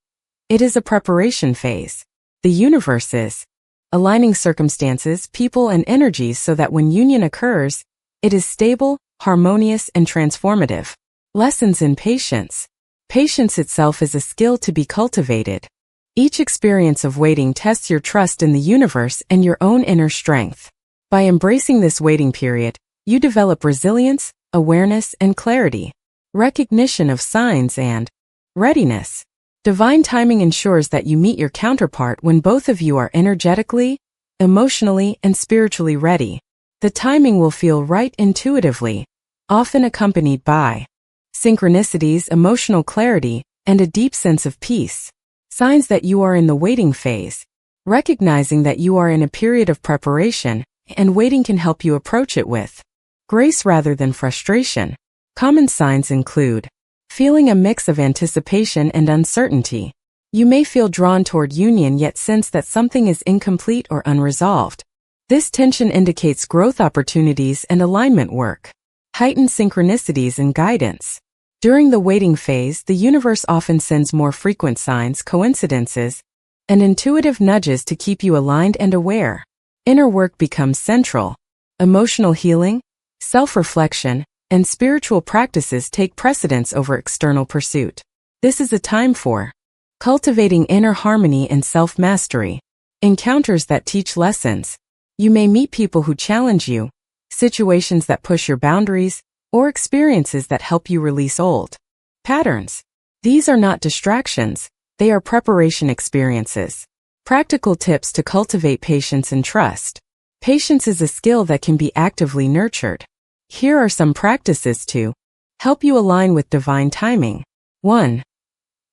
It is a preparation phase. The universe is aligning circumstances, people, and energies so that when union occurs, it is stable, harmonious, and transformative. Lessons in patience. Patience itself is a skill to be cultivated. Each experience of waiting tests your trust in the universe and your own inner strength. By embracing this waiting period, you develop resilience, awareness, and clarity. Recognition of signs and readiness. Divine timing ensures that you meet your counterpart when both of you are energetically, emotionally, and spiritually ready. The timing will feel right intuitively, often accompanied by synchronicities, emotional clarity, and a deep sense of peace. Signs that you are in the waiting phase. Recognizing that you are in a period of preparation, and waiting can help you approach it with grace rather than frustration. Common signs include feeling a mix of anticipation and uncertainty. You may feel drawn toward union yet sense that something is incomplete or unresolved. This tension indicates growth opportunities and alignment work. Heightened synchronicities and guidance. During the waiting phase, the universe often sends more frequent signs, coincidences, and intuitive nudges to keep you aligned and aware. Inner work becomes central. Emotional healing, self-reflection, and spiritual practices take precedence over external pursuit. This is a time for cultivating inner harmony and self-mastery. Encounters that teach lessons. You may meet people who challenge you, situations that push your boundaries, or experiences that help you release old patterns. These are not distractions, they are preparation experiences. Practical tips to cultivate patience and trust. Patience is a skill that can be actively nurtured. Here are some practices to help you align with divine timing. 1.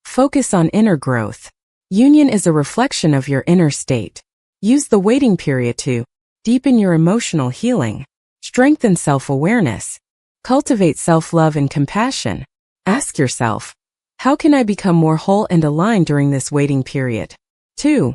Focus on inner growth. Union is a reflection of your inner state. Use the waiting period to deepen your emotional healing, strengthen self-awareness, cultivate self-love and compassion. Ask yourself, how can I become more whole and aligned during this waiting period? 2.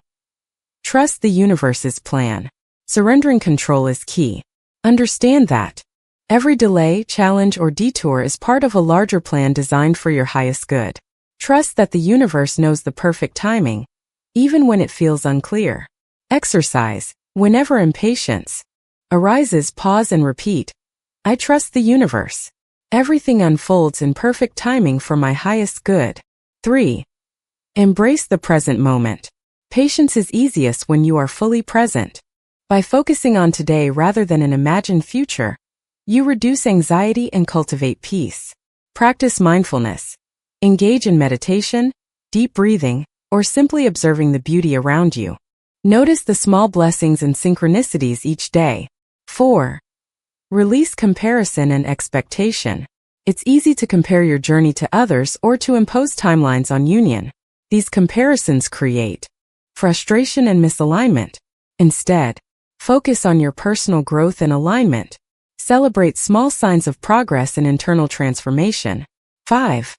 Trust the universe's plan. Surrendering control is key. Understand that every delay, challenge, or detour is part of a larger plan designed for your highest good. Trust that the universe knows the perfect timing, even when it feels unclear. Exercise. Whenever impatience arises, pause and repeat, I trust the universe. Everything unfolds in perfect timing for my highest good. 3. Embrace the present moment. Patience is easiest when you are fully present. By focusing on today rather than an imagined future, you reduce anxiety and cultivate peace. Practice mindfulness. Engage in meditation, deep breathing, or simply observing the beauty around you. Notice the small blessings and synchronicities each day. 4. Release comparison and expectation. It's easy to compare your journey to others or to impose timelines on union. These comparisons create frustration and misalignment. Instead, focus on your personal growth and alignment. Celebrate small signs of progress and internal transformation. 5.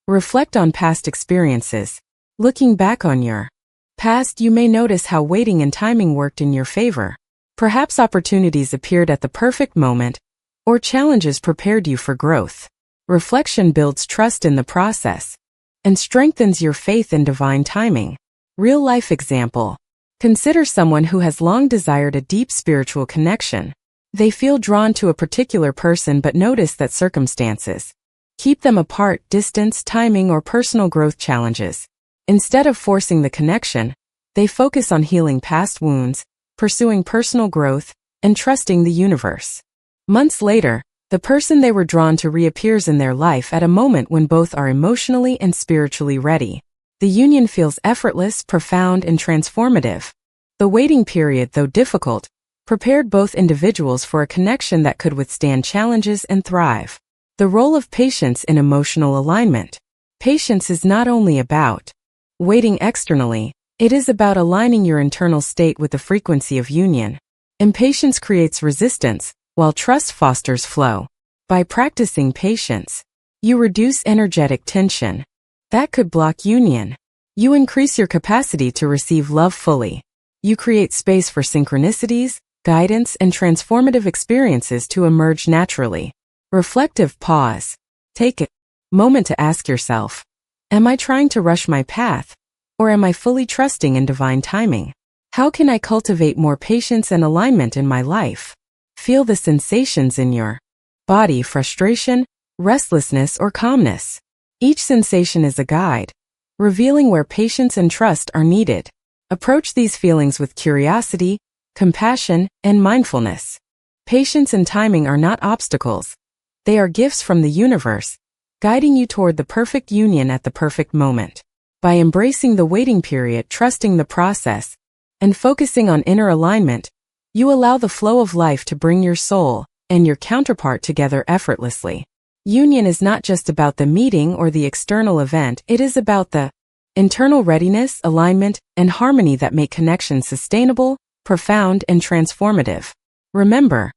Reflect on past experiences. Looking back on your past, you may notice how waiting and timing worked in your favor. Perhaps opportunities appeared at the perfect moment, or challenges prepared you for growth. Reflection builds trust in the process and strengthens your faith in divine timing. Real-life example. Consider someone who has long desired a deep spiritual connection. They feel drawn to a particular person but notice that circumstances keep them apart, distance, timing, or personal growth challenges. Instead of forcing the connection, they focus on healing past wounds, pursuing personal growth, and trusting the universe. Months later, the person they were drawn to reappears in their life at a moment when both are emotionally and spiritually ready. The union feels effortless, profound, and transformative. The waiting period, though difficult, prepared both individuals for a connection that could withstand challenges and thrive. The role of patience in emotional alignment. Patience is not only about waiting externally, it is about aligning your internal state with the frequency of union. Impatience creates resistance, while trust fosters flow. By practicing patience, you reduce energetic tension that could block union. You increase your capacity to receive love fully. You create space for synchronicities, guidance, and transformative experiences to emerge naturally. Reflective pause. Take a moment to ask yourself, am I trying to rush my path, or am I fully trusting in divine timing? How can I cultivate more patience and alignment in my life? Feel the sensations in your body: frustration, restlessness, or calmness. Each sensation is a guide, revealing where patience and trust are needed. Approach these feelings with curiosity, compassion, and mindfulness. Patience and timing are not obstacles. They are gifts from the universe, guiding you toward the perfect union at the perfect moment. By embracing the waiting period, trusting the process, and focusing on inner alignment, you allow the flow of life to bring your soul and your counterpart together effortlessly. Union is not just about the meeting or the external event, it is about the internal readiness, alignment, and harmony that make connections sustainable, profound, and transformative. Remember,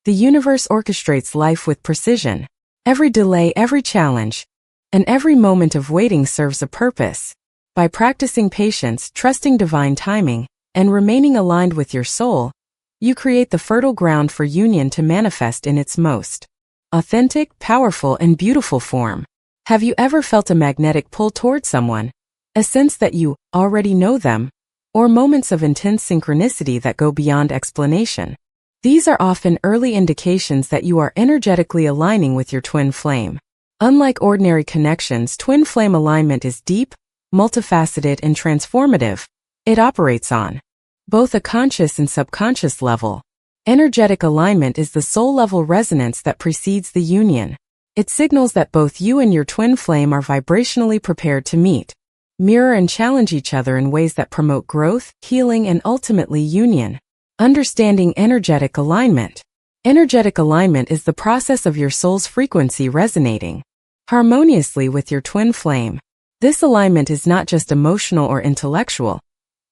the universe orchestrates life with precision. Every delay, every challenge, and every moment of waiting serves a purpose. By practicing patience, trusting divine timing, and remaining aligned with your soul, you create the fertile ground for union to manifest in its most authentic, powerful, and beautiful form. Have you ever felt a magnetic pull toward someone? A sense that you already know them? Or moments of intense synchronicity that go beyond explanation? These are often early indications that you are energetically aligning with your twin flame. Unlike ordinary connections, twin flame alignment is deep, multifaceted, and transformative. It operates on both a conscious and subconscious level. Energetic alignment is the soul-level resonance that precedes the union. It signals that both you and your twin flame are vibrationally prepared to meet, mirror, and challenge each other in ways that promote growth, healing, and ultimately union. Understanding energetic alignment. Energetic alignment is the process of your soul's frequency resonating harmoniously with your twin flame. This alignment is not just emotional or intellectual.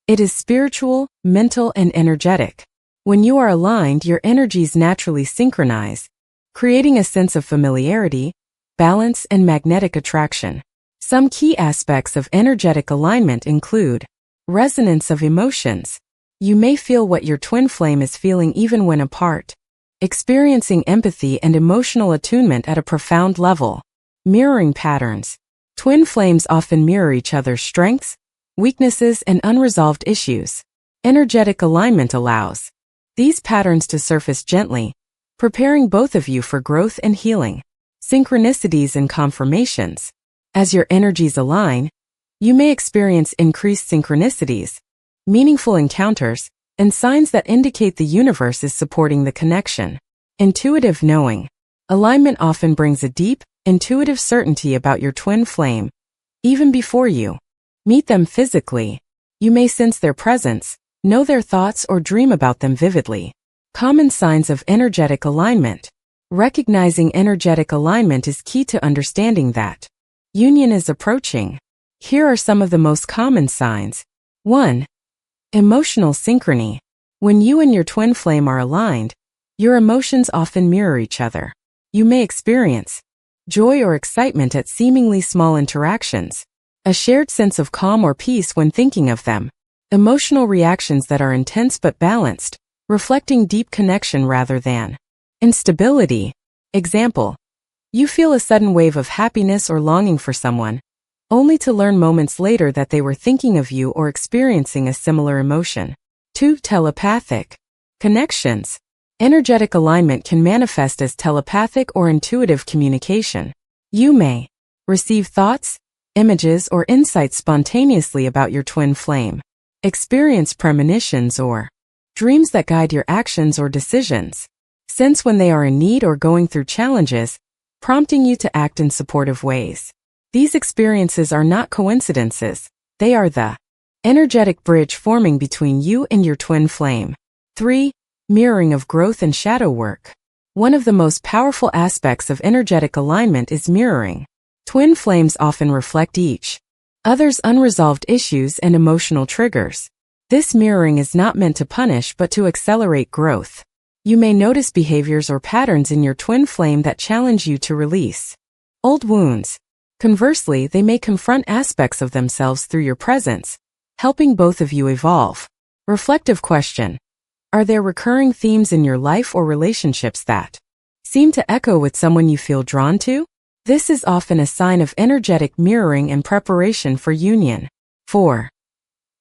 It is spiritual, mental, and energetic. When you are aligned, your energies naturally synchronize, creating a sense of familiarity, balance, and magnetic attraction. Some key aspects of energetic alignment include resonance of emotions. You may feel what your twin flame is feeling even when apart, experiencing empathy and emotional attunement at a profound level. Mirroring patterns. Twin flames often mirror each other's strengths, weaknesses, and unresolved issues. Energetic alignment allows these patterns to surface gently, preparing both of you for growth and healing. Synchronicities and confirmations. As your energies align, you may experience increased synchronicities, meaningful encounters, and signs that indicate the universe is supporting the connection. Intuitive knowing. Alignment often brings a deep, intuitive certainty about your twin flame. Even before you meet them physically, you may sense their presence, know their thoughts, or dream about them vividly. Common signs of energetic alignment. Recognizing energetic alignment is key to understanding that union is approaching. Here are some of the most common signs. 1. Emotional synchrony. When you and your twin flame are aligned, your emotions often mirror each other. You may experience joy or excitement at seemingly small interactions, a shared sense of calm or peace when thinking of them. Emotional reactions that are intense but balanced, reflecting deep connection rather than instability. Example: you feel a sudden wave of happiness or longing for someone, only to learn moments later that they were thinking of you or experiencing a similar emotion. 2. Telepathic connections. Energetic alignment can manifest as telepathic or intuitive communication. You may receive thoughts, images, or insights spontaneously about your twin flame, experience premonitions or dreams that guide your actions or decisions, sense when they are in need or going through challenges, prompting you to act in supportive ways. These experiences are not coincidences, they are the energetic bridge forming between you and your twin flame. 3. Mirroring of growth and shadow work. One of the most powerful aspects of energetic alignment is mirroring. Twin flames often reflect each other's unresolved issues and emotional triggers. This mirroring is not meant to punish but to accelerate growth. You may notice behaviors or patterns in your twin flame that challenge you to release old wounds. Conversely, they may confront aspects of themselves through your presence, helping both of you evolve. Reflective question. Are there recurring themes in your life or relationships that seem to echo with someone you feel drawn to? This is often a sign of energetic mirroring and preparation for union. 4.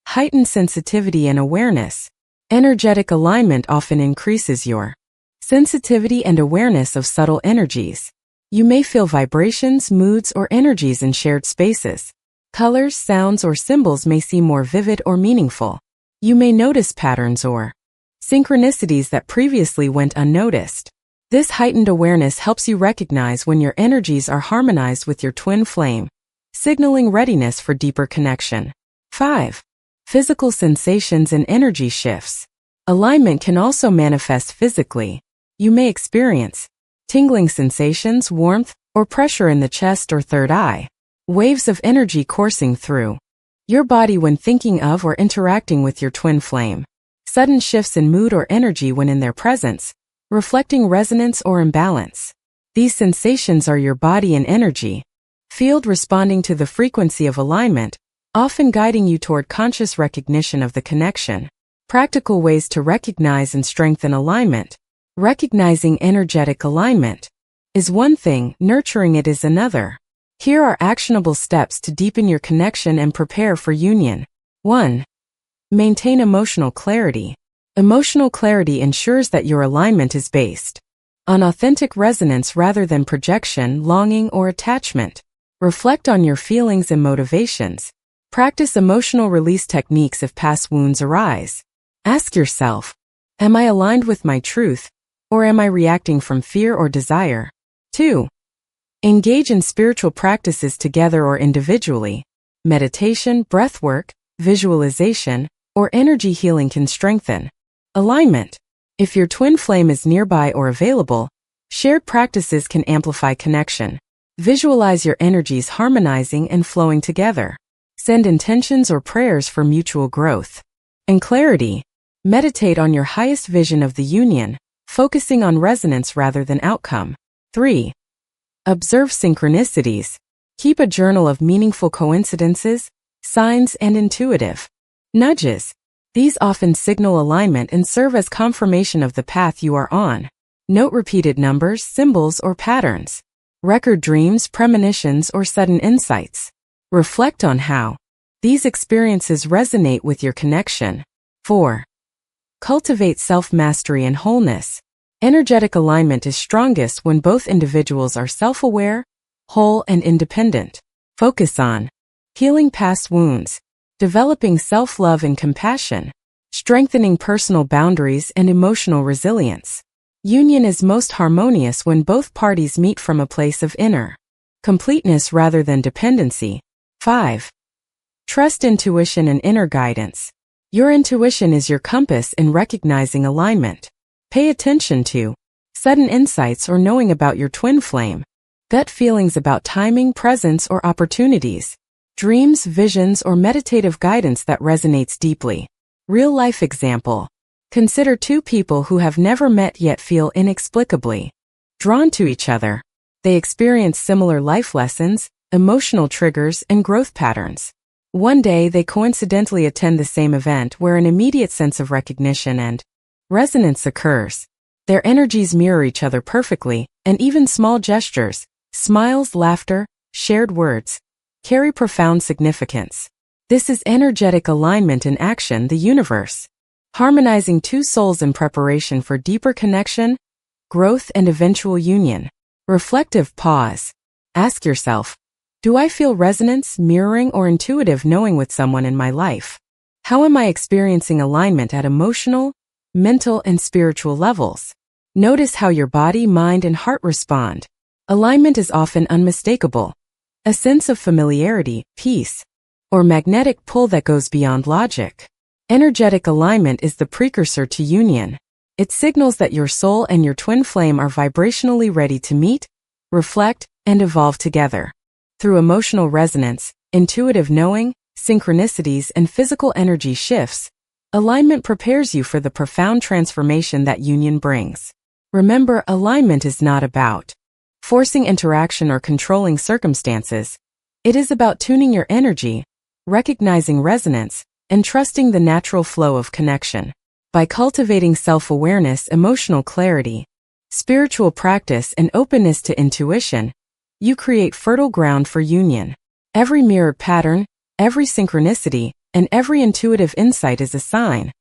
Heightened sensitivity and awareness. Energetic alignment often increases your sensitivity and awareness of subtle energies. You may feel vibrations, moods, or energies in shared spaces. Colors, sounds, or symbols may seem more vivid or meaningful. You may notice patterns or synchronicities that previously went unnoticed. This heightened awareness helps you recognize when your energies are harmonized with your twin flame, signaling readiness for deeper connection. 5. Physical sensations and energy shifts. Alignment can also manifest physically. You may experience tingling sensations, warmth, or pressure in the chest or third eye. Waves of energy coursing through your body when thinking of or interacting with your twin flame. Sudden shifts in mood or energy when in their presence, reflecting resonance or imbalance. These sensations are your body and energy field responding to the frequency of alignment, often guiding you toward conscious recognition of the connection. Practical ways to recognize and strengthen alignment. Recognizing energetic alignment is one thing, nurturing it is another. Here are actionable steps to deepen your connection and prepare for union. 1. Maintain emotional clarity. Emotional clarity ensures that your alignment is based on authentic resonance rather than projection, longing, or attachment. Reflect on your feelings and motivations. Practice emotional release techniques if past wounds arise. Ask yourself, am I aligned with my truth, or am I reacting from fear or desire? 2. Engage in spiritual practices together or individually. Meditation, breathwork, visualization, or energy healing can strengthen alignment. If your twin flame is nearby or available, shared practices can amplify connection. Visualize your energies harmonizing and flowing together. Send intentions or prayers for mutual growth and clarity. Meditate on your highest vision of the union, focusing on resonance rather than outcome. 3. Observe synchronicities. Keep a journal of meaningful coincidences, signs, and intuitive nudges. These often signal alignment and serve as confirmation of the path you are on. Note repeated numbers, symbols, or patterns. Record dreams, premonitions, or sudden insights. Reflect on how these experiences resonate with your connection. 4. Cultivate self-mastery and wholeness. Energetic alignment is strongest when both individuals are self-aware, whole, and independent. Focus on healing past wounds, developing self-love and compassion, strengthening personal boundaries and emotional resilience. Union is most harmonious when both parties meet from a place of inner completeness rather than dependency. 5. Trust intuition and inner guidance. Your intuition is your compass in recognizing alignment. Pay attention to sudden insights or knowing about your twin flame, gut feelings about timing, presence, or opportunities, dreams, visions, or meditative guidance that resonates deeply. Real-life example. Consider two people who have never met yet feel inexplicably drawn to each other. They experience similar life lessons, emotional triggers, and growth patterns. One day they coincidentally attend the same event where an immediate sense of recognition and resonance occurs. Their energies mirror each other perfectly, and even small gestures, smiles, laughter, shared words, carry profound significance. This is energetic alignment in action, the universe harmonizing two souls in preparation for deeper connection, growth, and eventual union. Reflective pause. Ask yourself, do I feel resonance, mirroring, or intuitive knowing with someone in my life? How am I experiencing alignment at emotional, mental, and spiritual levels? Notice how your body, mind, and heart respond. Alignment is often unmistakable. A sense of familiarity, peace, or magnetic pull that goes beyond logic. Energetic alignment is the precursor to union. It signals that your soul and your twin flame are vibrationally ready to meet, reflect, and evolve together. Through emotional resonance, intuitive knowing, synchronicities, and physical energy shifts, alignment prepares you for the profound transformation that union brings. Remember, alignment is not about forcing interaction or controlling circumstances. It is about tuning your energy, recognizing resonance, and trusting the natural flow of connection. By cultivating self-awareness, emotional clarity, spiritual practice, and openness to intuition, you create fertile ground for union. Every mirrored pattern, every synchronicity, and every intuitive insight is a sign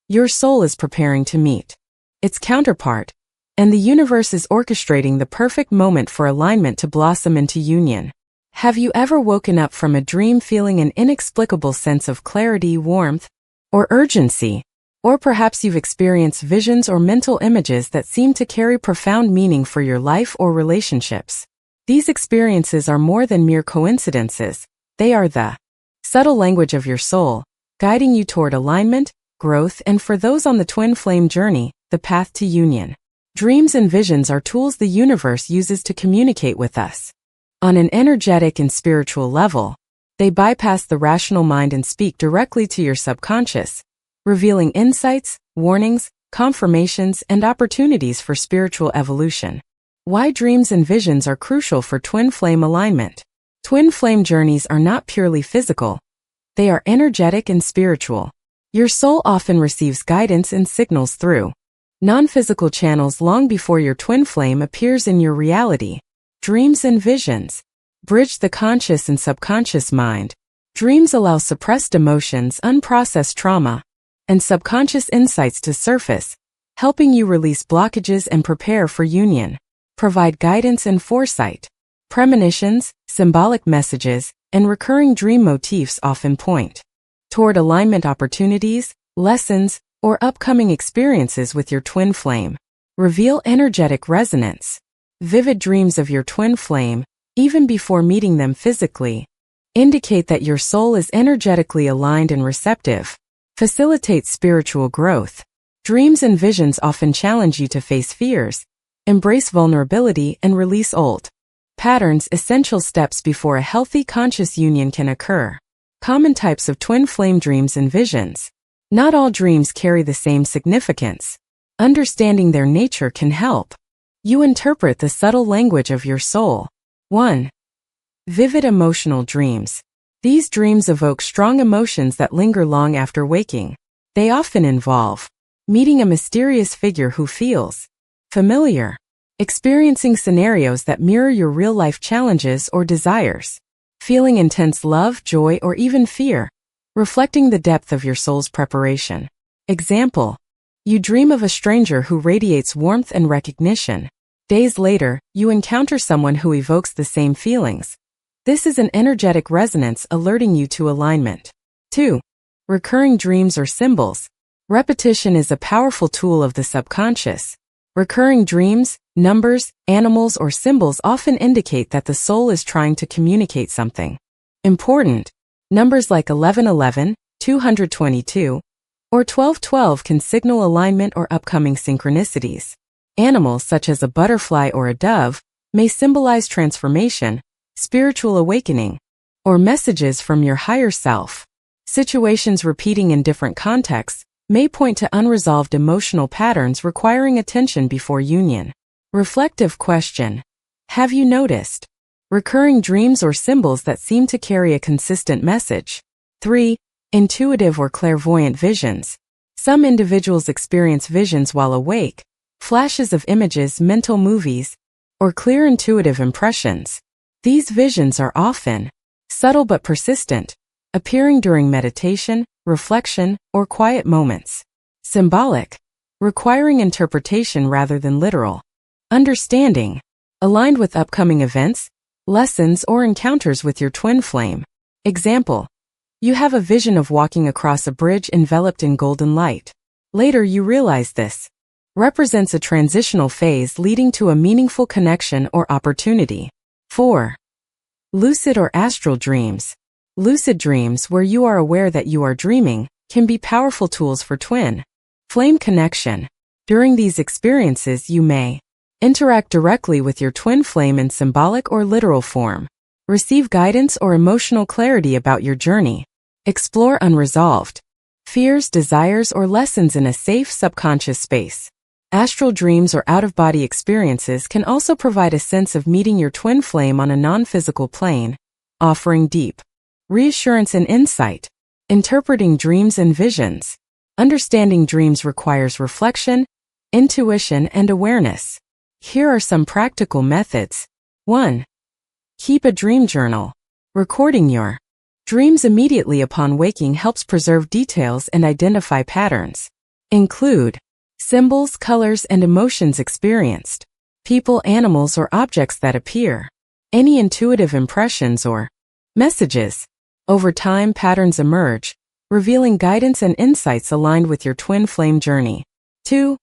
your soul is preparing to meet its counterpart, and the universe is orchestrating the perfect moment for alignment to blossom into union. Have you ever woken up from a dream feeling an inexplicable sense of clarity, warmth, or urgency? Or perhaps you've experienced visions or mental images that seem to carry profound meaning for your life or relationships. These experiences are more than mere coincidences. They are the subtle language of your soul, guiding you toward alignment, growth, and for those on the twin flame journey, the path to union. Dreams and visions are tools the universe uses to communicate with us. On an energetic and spiritual level, they bypass the rational mind and speak directly to your subconscious, revealing insights, warnings, confirmations, and opportunities for spiritual evolution. Why dreams and visions are crucial for twin flame alignment. Twin flame journeys are not purely physical. They are energetic and spiritual. Your soul often receives guidance and signals through non-physical channels long before your twin flame appears in your reality. Dreams and visions bridge the conscious and subconscious mind. Dreams allow suppressed emotions, unprocessed trauma, and subconscious insights to surface, helping you release blockages and prepare for union. Provide guidance and foresight. Premonitions, symbolic messages, and recurring dream motifs often point toward alignment opportunities, lessons, or upcoming experiences with your twin flame. Reveal energetic resonance. Vivid dreams of your twin flame, even before meeting them physically, indicate that your soul is energetically aligned and receptive. Facilitate spiritual growth. Dreams and visions often challenge you to face fears, embrace vulnerability, and release old patterns, essential steps before a healthy conscious union can occur. Common types of twin flame dreams and visions. Not all dreams carry the same significance. Understanding their nature can help you interpret the subtle language of your soul. 1. Vivid emotional dreams. These dreams evoke strong emotions that linger long after waking. They often involve meeting a mysterious figure who feels familiar, experiencing scenarios that mirror your real-life challenges or desires, feeling intense love, joy, or even fear, reflecting the depth of your soul's preparation. Example: you dream of a stranger who radiates warmth and recognition. Days later, you encounter someone who evokes the same feelings. This is an energetic resonance alerting you to alignment. 2. Recurring dreams or symbols. Repetition is a powerful tool of the subconscious. Recurring dreams, numbers, animals, or symbols often indicate that the soul is trying to communicate something important. Numbers like 1111, 222, or 1212 can signal alignment or upcoming synchronicities. Animals such as a butterfly or a dove may symbolize transformation, spiritual awakening, or messages from your higher self. Situations repeating in different contexts may point to unresolved emotional patterns requiring attention before union. Reflective question: have you noticed recurring dreams or symbols that seem to carry a consistent message? 3. Intuitive or clairvoyant visions. Some individuals experience visions while awake, flashes of images, mental movies, or clear intuitive impressions. These visions are often subtle but persistent, appearing during meditation, reflection, or quiet moments. Symbolic, requiring interpretation rather than literal. Understanding, aligned with upcoming events, lessons, or encounters with your twin flame. Example: you have a vision of walking across a bridge enveloped in golden light. Later you realize this represents a transitional phase leading to a meaningful connection or opportunity. 4. Lucid or astral dreams. Lucid dreams, where you are aware that you are dreaming, can be powerful tools for twin flame connection. During these experiences, you may interact directly with your twin flame in symbolic or literal form, receive guidance or emotional clarity about your journey, explore unresolved fears, desires, or lessons in a safe subconscious space. Astral dreams or out-of-body experiences can also provide a sense of meeting your twin flame on a non-physical plane, offering deep reassurance and insight. Interpreting dreams and visions. Understanding dreams requires reflection, intuition, and awareness. Here are some practical methods. 1. Keep a dream journal. Recording your dreams immediately upon waking helps preserve details and identify patterns. Include symbols, colors, and emotions experienced, people, animals, or objects that appear, any intuitive impressions or messages. Over time, patterns emerge, revealing guidance and insights aligned with your twin flame journey. 2.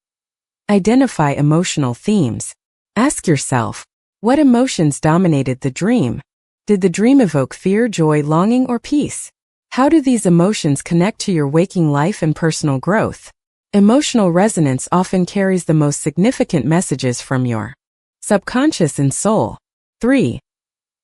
Identify emotional themes. Ask yourself, what emotions dominated the dream? Did the dream evoke fear, joy, longing, or peace? How do these emotions connect to your waking life and personal growth? Emotional resonance often carries the most significant messages from your subconscious and soul. 3.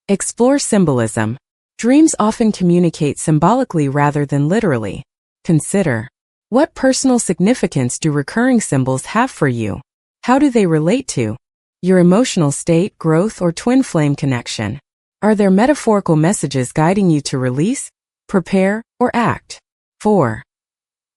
Explore symbolism. Dreams often communicate symbolically rather than literally. Consider, what personal significance do recurring symbols have for you? How do they relate to your emotional state, growth, or twin flame connection? Are there metaphorical messages guiding you to release, prepare, or act? 4.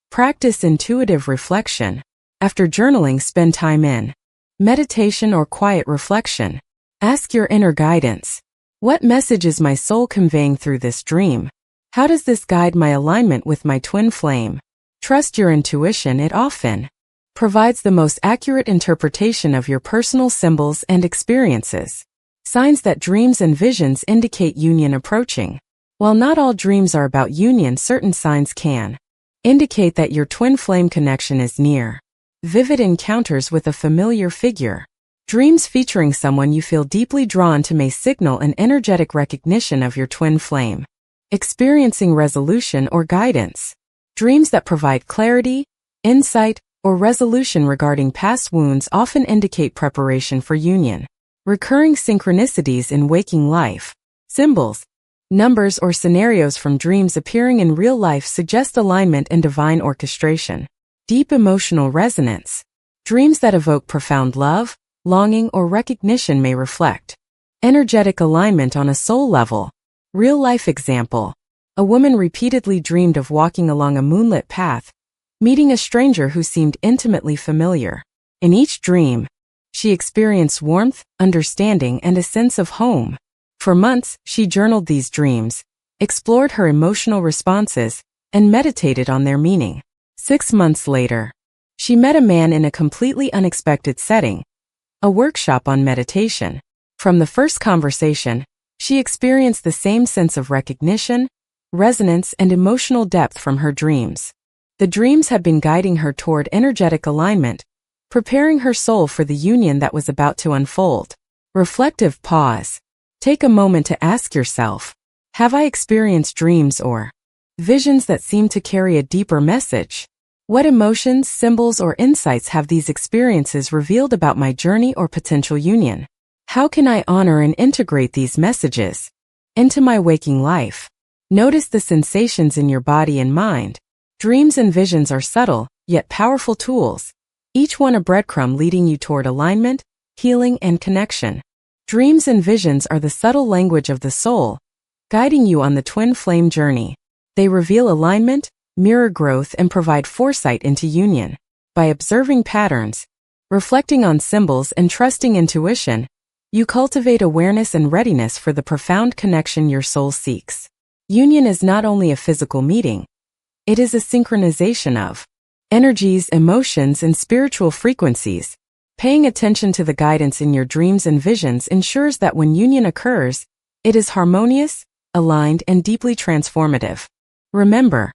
Practice intuitive reflection. After journaling, spend time in meditation or quiet reflection. Ask your inner guidance, what message is my soul conveying through this dream? How does this guide my alignment with my twin flame? Trust your intuition, it often provides the most accurate interpretation of your personal symbols and experiences. Signs that dreams and visions indicate union approaching. While not all dreams are about union, certain signs can indicate that your twin flame connection is near. Vivid encounters with a familiar figure. Dreams featuring someone you feel deeply drawn to may signal an energetic recognition of your twin flame. Experiencing resolution or guidance. Dreams that provide clarity, insight, or resolution regarding past wounds often indicate preparation for union. Recurring synchronicities in waking life. Symbols, numbers, or scenarios from dreams appearing in real life suggest alignment and divine orchestration. Deep emotional resonance. Dreams that evoke profound love, longing, or recognition may reflect energetic alignment on a soul level. Real-life example. A woman repeatedly dreamed of walking along a moonlit path, meeting a stranger who seemed intimately familiar. In each dream, she experienced warmth, understanding, and a sense of home. For months, she journaled these dreams, explored her emotional responses, and meditated on their meaning. 6 months later, she met a man in a completely unexpected setting, a workshop on meditation. From the first conversation, she experienced the same sense of recognition, resonance, and emotional depth from her dreams. The dreams had been guiding her toward energetic alignment, preparing her soul for the union that was about to unfold. Reflective pause. Take a moment to ask yourself, have I experienced dreams or visions that seem to carry a deeper message? What emotions, symbols, or insights have these experiences revealed about my journey or potential union? How can I honor and integrate these messages into my waking life? Notice the sensations in your body and mind. Dreams and visions are subtle, yet powerful tools, each one a breadcrumb leading you toward alignment, healing, and connection. Dreams and visions are the subtle language of the soul, guiding you on the twin flame journey. They reveal alignment, mirror growth, and provide foresight into union. By observing patterns, reflecting on symbols, and trusting intuition, you cultivate awareness and readiness for the profound connection your soul seeks. Union is not only a physical meeting, it is a synchronization of energies, emotions, and spiritual frequencies. Paying attention to the guidance in your dreams and visions ensures that when union occurs, it is harmonious, aligned, and deeply transformative. Remember,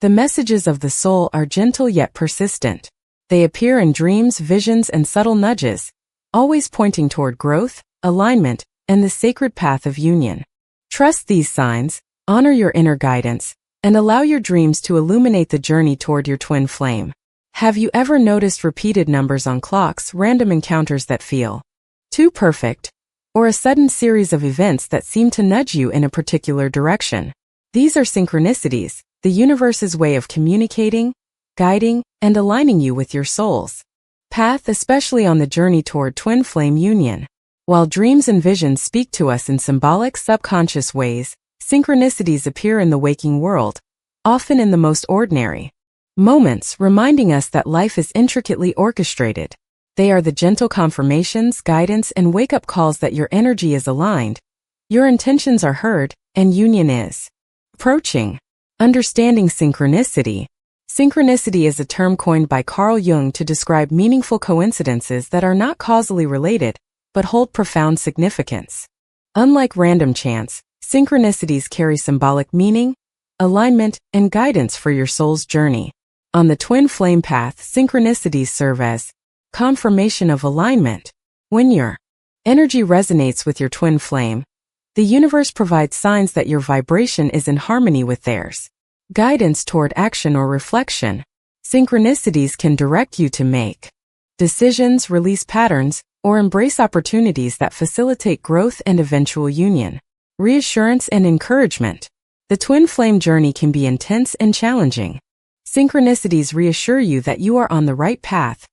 the messages of the soul are gentle yet persistent. They appear in dreams, visions, and subtle nudges, always pointing toward growth, alignment, and the sacred path of union. Trust these signs, honor your inner guidance, and allow your dreams to illuminate the journey toward your twin flame. Have you ever noticed repeated numbers on clocks, random encounters that feel too perfect, or a sudden series of events that seem to nudge you in a particular direction? These are synchronicities, the universe's way of communicating, guiding, and aligning you with your soul's path, especially on the journey toward twin flame union. While dreams and visions speak to us in symbolic, subconscious ways, synchronicities appear in the waking world, often in the most ordinary moments, reminding us that life is intricately orchestrated. They are the gentle confirmations, guidance, and wake-up calls that your energy is aligned, your intentions are heard, and union is approaching. Understanding synchronicity. Synchronicity is a term coined by Carl Jung to describe meaningful coincidences that are not causally related, but hold profound significance. Unlike random chance, synchronicities carry symbolic meaning, alignment, and guidance for your soul's journey. On the twin flame path, synchronicities serve as confirmation of alignment. When your energy resonates with your twin flame, the universe provides signs that your vibration is in harmony with theirs. Guidance toward action or reflection. Synchronicities can direct you to make decisions, release patterns, or embrace opportunities that facilitate growth and eventual union. Reassurance and encouragement. The twin flame journey can be intense and challenging. Synchronicities reassure you that you are on the right path,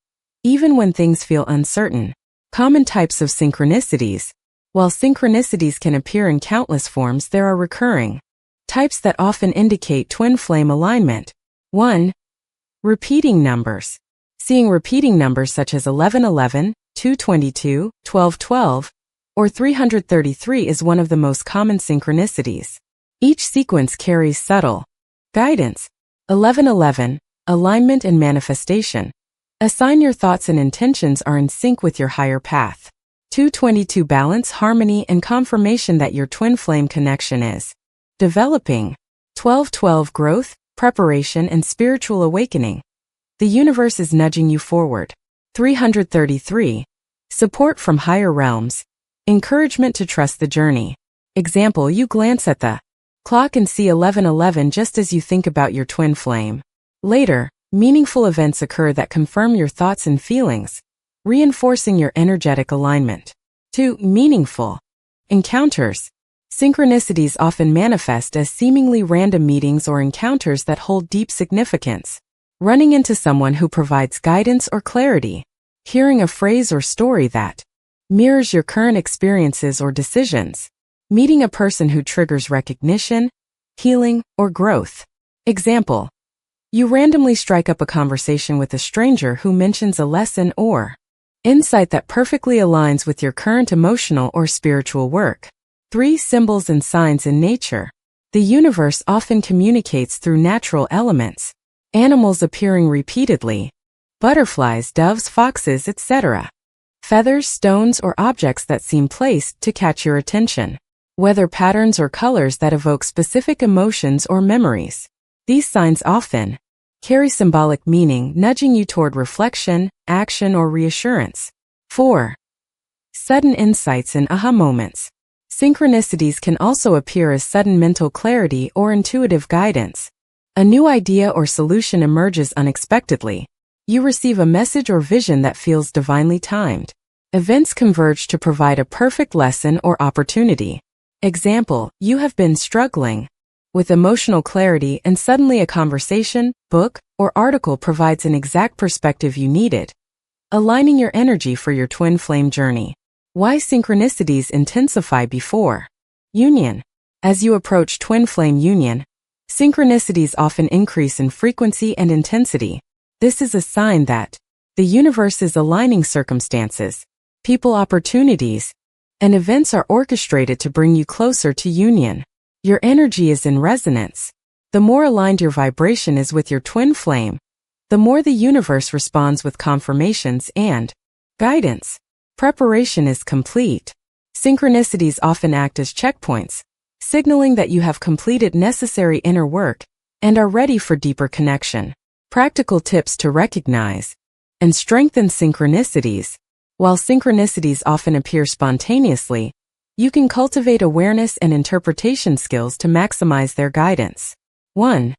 even when things feel uncertain. Common types of synchronicities. While synchronicities can appear in countless forms, there are recurring types that often indicate twin flame alignment. 1. Repeating numbers. Seeing repeating numbers such as 1111, 222, 1212, or 333 is one of the most common synchronicities. Each sequence carries subtle guidance. 1111, alignment and manifestation. A sign your thoughts and intentions are in sync with your higher path. 222, balance, harmony, and confirmation that your twin flame connection is developing. 1212, growth, preparation, and spiritual awakening. The universe is nudging you forward. 333, support from higher realms, encouragement to trust the journey. Example, you glance at the clock and see 1111 just as you think about your twin flame. Later, meaningful events occur that confirm your thoughts and feelings, reinforcing your energetic alignment. 2. Meaningful encounters. Synchronicities often manifest as seemingly random meetings or encounters that hold deep significance. Running into someone who provides guidance or clarity. Hearing a phrase or story that mirrors your current experiences or decisions. Meeting a person who triggers recognition, healing, or growth. Example, you randomly strike up a conversation with a stranger who mentions a lesson or insight that perfectly aligns with your current emotional or spiritual work. 3. Symbols and signs in nature. The universe often communicates through natural elements, animals appearing repeatedly, butterflies, doves, foxes, etc. Feathers, stones, or objects that seem placed to catch your attention. Weather patterns or colors that evoke specific emotions or memories. These signs often carry symbolic meaning, nudging you toward reflection, action, or reassurance. 4. Sudden insights and aha moments. Synchronicities can also appear as sudden mental clarity or intuitive guidance. A new idea or solution emerges unexpectedly. You receive a message or vision that feels divinely timed. Events converge to provide a perfect lesson or opportunity. Example, you have been struggling with emotional clarity and suddenly a conversation, book, or article provides an exact perspective you needed, aligning your energy for your twin flame journey. Why synchronicities intensify before union. As you approach twin flame union, synchronicities often increase in frequency and intensity. This is a sign that the universe is aligning circumstances, people, opportunities, and events are orchestrated to bring you closer to union. Your energy is in resonance. The more aligned your vibration is with your twin flame, the more the universe responds with confirmations and guidance. Preparation is complete. Synchronicities often act as checkpoints, signaling that you have completed necessary inner work and are ready for deeper connection. Practical tips to recognize and strengthen synchronicities. While synchronicities often appear spontaneously, you can cultivate awareness and interpretation skills to maximize their guidance. 1.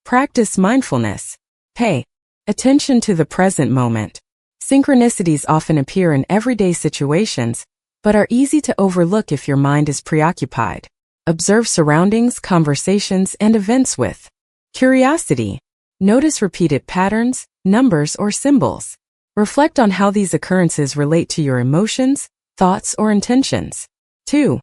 Practice mindfulness. Pay attention to the present moment. Synchronicities often appear in everyday situations, but are easy to overlook if your mind is preoccupied. Observe surroundings, conversations, and events with curiosity. Notice repeated patterns, numbers, or symbols. Reflect on how these occurrences relate to your emotions, thoughts, or intentions. 2.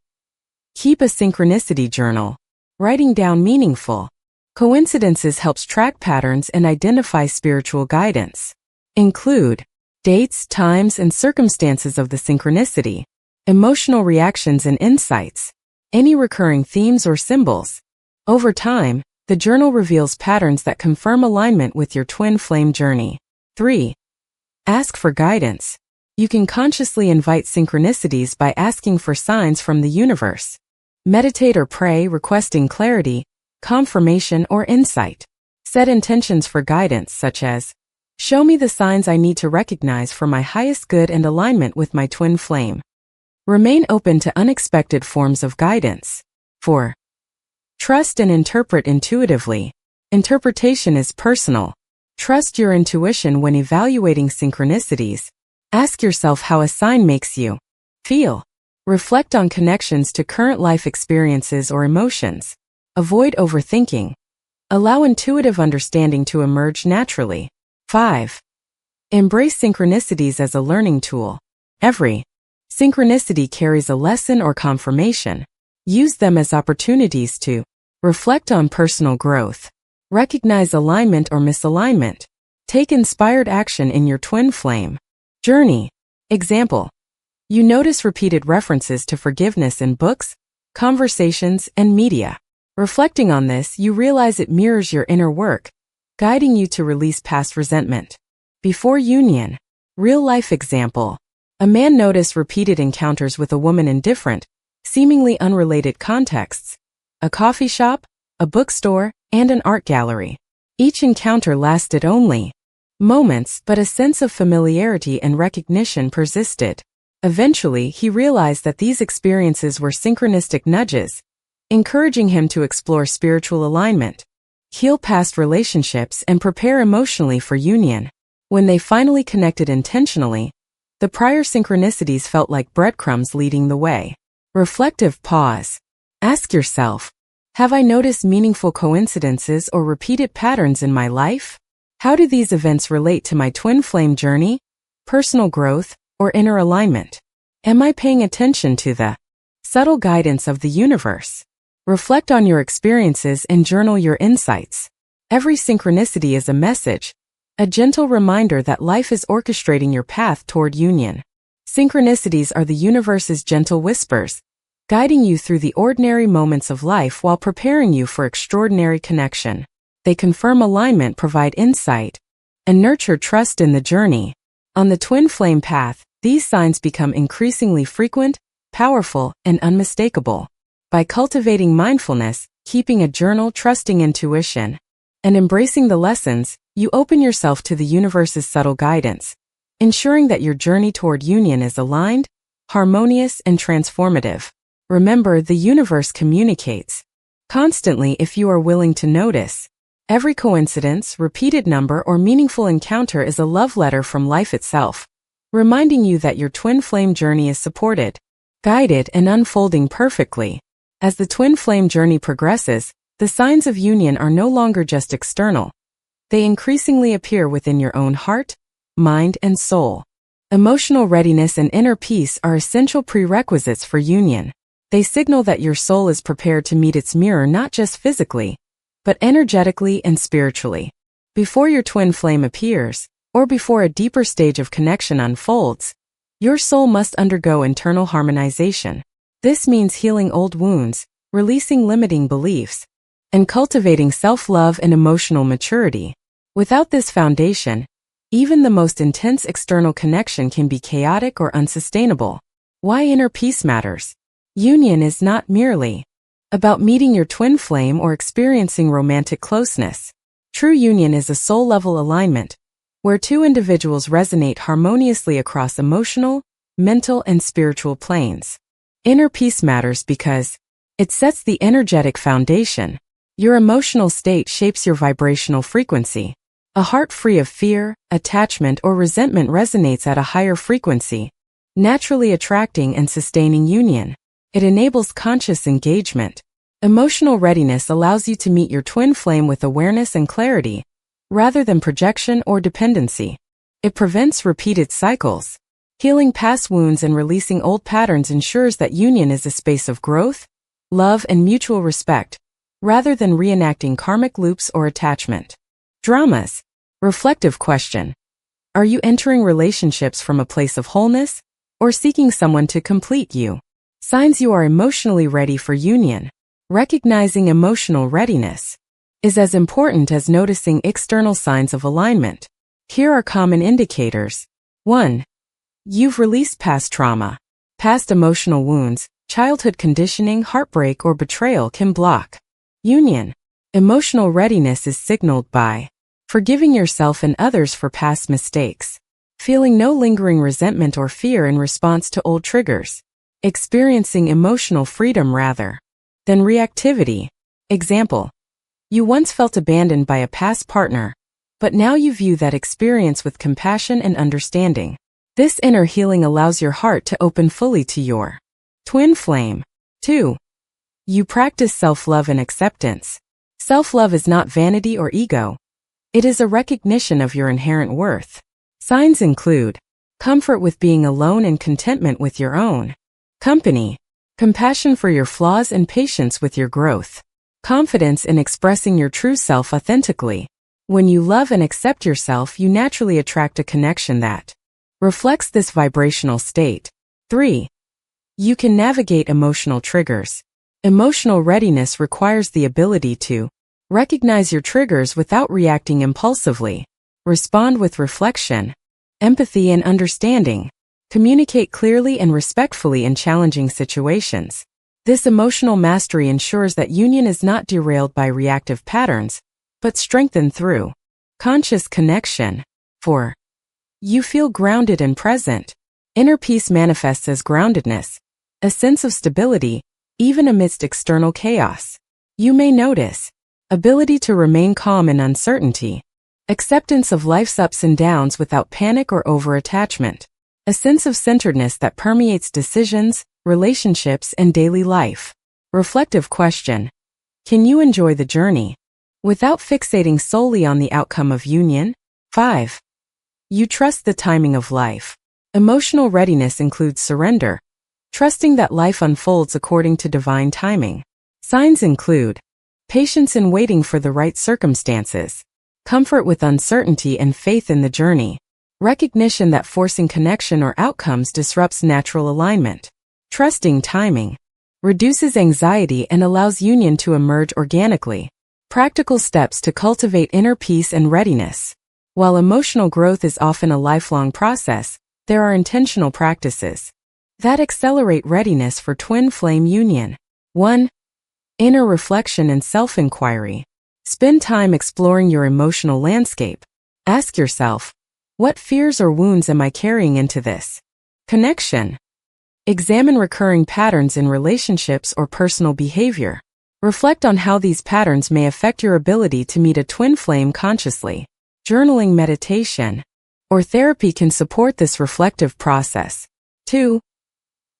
Keep a synchronicity journal. Writing down meaningful coincidences helps track patterns and identify spiritual guidance. Include dates, times, and circumstances of the synchronicity, emotional reactions and insights, any recurring themes or symbols. Over time, the journal reveals patterns that confirm alignment with your twin flame journey. 3. Ask for guidance. You can consciously invite synchronicities by asking for signs from the universe. Meditate or pray, requesting clarity, confirmation, or insight. Set intentions for guidance such as, show me the signs I need to recognize for my highest good and alignment with my twin flame. Remain open to unexpected forms of guidance. 4. Trust and interpret intuitively. Interpretation is personal. Trust your intuition when evaluating synchronicities. Ask yourself how a sign makes you feel. Reflect on connections to current life experiences or emotions. Avoid overthinking. Allow intuitive understanding to emerge naturally. 5. Embrace synchronicities as a learning tool. Every synchronicity carries a lesson or confirmation. Use them as opportunities to reflect on personal growth. Recognize alignment or misalignment. Take inspired action in your twin flame journey. Example: you notice repeated references to forgiveness in books, conversations, and media. Reflecting on this, you realize it mirrors your inner work, guiding you to release past resentment. Before union. Real-life example: a man noticed repeated encounters with a woman in different, seemingly unrelated contexts: a coffee shop, a bookstore, and an art gallery. Each encounter lasted only moments, but a sense of familiarity and recognition persisted. Eventually, he realized that these experiences were synchronistic nudges, encouraging him to explore spiritual alignment, heal past relationships, and prepare emotionally for union. When they finally connected intentionally, the prior synchronicities felt like breadcrumbs leading the way. Reflective pause. Ask yourself, have I noticed meaningful coincidences or repeated patterns in my life? How do these events relate to my twin flame journey, personal growth, or inner alignment? Am I paying attention to the subtle guidance of the universe? Reflect on your experiences and journal your insights. Every synchronicity is a message, a gentle reminder that life is orchestrating your path toward union. Synchronicities are the universe's gentle whispers, guiding you through the ordinary moments of life while preparing you for extraordinary connection. They confirm alignment, provide insight, and nurture trust in the journey. On the twin flame path, these signs become increasingly frequent, powerful, and unmistakable. By cultivating mindfulness, keeping a journal, trusting intuition, and embracing the lessons, you open yourself to the universe's subtle guidance, ensuring that your journey toward union is aligned, harmonious, and transformative. Remember, the universe communicates constantly if you are willing to notice. Every coincidence, repeated number, or meaningful encounter is a love letter from life itself, reminding you that your twin flame journey is supported, guided, and unfolding perfectly. As the twin flame journey progresses, the signs of union are no longer just external. They increasingly appear within your own heart, mind, and soul. Emotional readiness and inner peace are essential prerequisites for union. They signal that your soul is prepared to meet its mirror not just physically, but energetically and spiritually. Before your twin flame appears, or before a deeper stage of connection unfolds, your soul must undergo internal harmonization. This means healing old wounds, releasing limiting beliefs, and cultivating self-love and emotional maturity. Without this foundation, even the most intense external connection can be chaotic or unsustainable. Why inner peace matters. Union is not merely about meeting your twin flame or experiencing romantic closeness. True union is a soul-level alignment, where two individuals resonate harmoniously across emotional, mental, and spiritual planes. Inner peace matters because it sets the energetic foundation. Your emotional state shapes your vibrational frequency. A heart free of fear, attachment, or resentment resonates at a higher frequency, naturally attracting and sustaining union. It enables conscious engagement. Emotional readiness allows you to meet your twin flame with awareness and clarity, rather than projection or dependency. It prevents repeated cycles. Healing past wounds and releasing old patterns ensures that union is a space of growth, love, and mutual respect, rather than reenacting karmic loops or attachment. Dramas. Reflective question. Are you entering relationships from a place of wholeness, or seeking someone to complete you? Signs you are emotionally ready for union. Recognizing emotional readiness is as important as noticing external signs of alignment. Here are common indicators. 1. You've released past trauma. Past emotional wounds, childhood conditioning, heartbreak, or betrayal can block union. Emotional readiness is signaled by forgiving yourself and others for past mistakes, feeling no lingering resentment or fear in response to old triggers, experiencing emotional freedom rather than reactivity. Example: you once felt abandoned by a past partner, but now you view that experience with compassion and understanding. This inner healing allows your heart to open fully to your twin flame. 2. You practice self-love and acceptance. Self-love is not vanity or ego. It is a recognition of your inherent worth. Signs include comfort with being alone and contentment with your own company, compassion for your flaws and patience with your growth, confidence in expressing your true self authentically. When you love and accept yourself, you naturally attract a connection that reflects this vibrational state. 3. You can navigate emotional triggers. Emotional readiness requires the ability to recognize your triggers without reacting impulsively, respond with reflection, empathy and understanding, communicate clearly and respectfully in challenging situations. This emotional mastery ensures that union is not derailed by reactive patterns, but strengthened through conscious connection. 4. You feel grounded and present. Inner peace manifests as groundedness, a sense of stability, even amidst external chaos. You may notice ability to remain calm in uncertainty, acceptance of life's ups and downs without panic or over-attachment, a sense of centeredness that permeates decisions, relationships, and daily life. Reflective question: can you enjoy the journey without fixating solely on the outcome of union? 5. You trust the timing of life. Emotional readiness includes surrender, trusting that life unfolds according to divine timing. Signs include patience in waiting for the right circumstances, comfort with uncertainty and faith in the journey, recognition that forcing connection or outcomes disrupts natural alignment. Trusting timing reduces anxiety and allows union to emerge organically. Practical steps to cultivate inner peace and readiness. While emotional growth is often a lifelong process, there are intentional practices that accelerate readiness for twin flame union. 1. Inner reflection and self-inquiry. Spend time exploring your emotional landscape. Ask yourself, what fears or wounds am I carrying into this connection? Examine recurring patterns in relationships or personal behavior. Reflect on how these patterns may affect your ability to meet a twin flame consciously. Journaling, meditation, or therapy can support this reflective process. 2.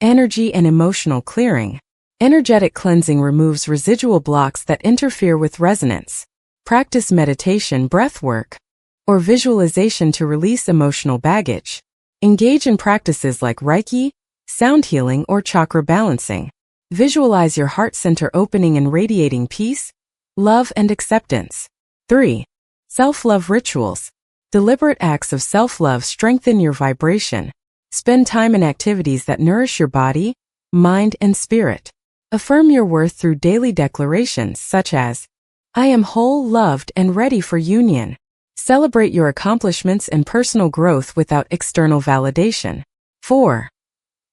Energy and emotional clearing. Energetic cleansing removes residual blocks that interfere with resonance. Practice meditation, breathwork, or visualization to release emotional baggage. Engage in practices like Reiki, sound healing, or chakra balancing. Visualize your heart center opening and radiating peace, love, and acceptance. 3. Self-love rituals. Deliberate acts of self-love strengthen your vibration. Spend time in activities that nourish your body, mind, and spirit. Affirm your worth through daily declarations such as, I am whole, loved, and ready for union. Celebrate your accomplishments and personal growth without external validation. 4.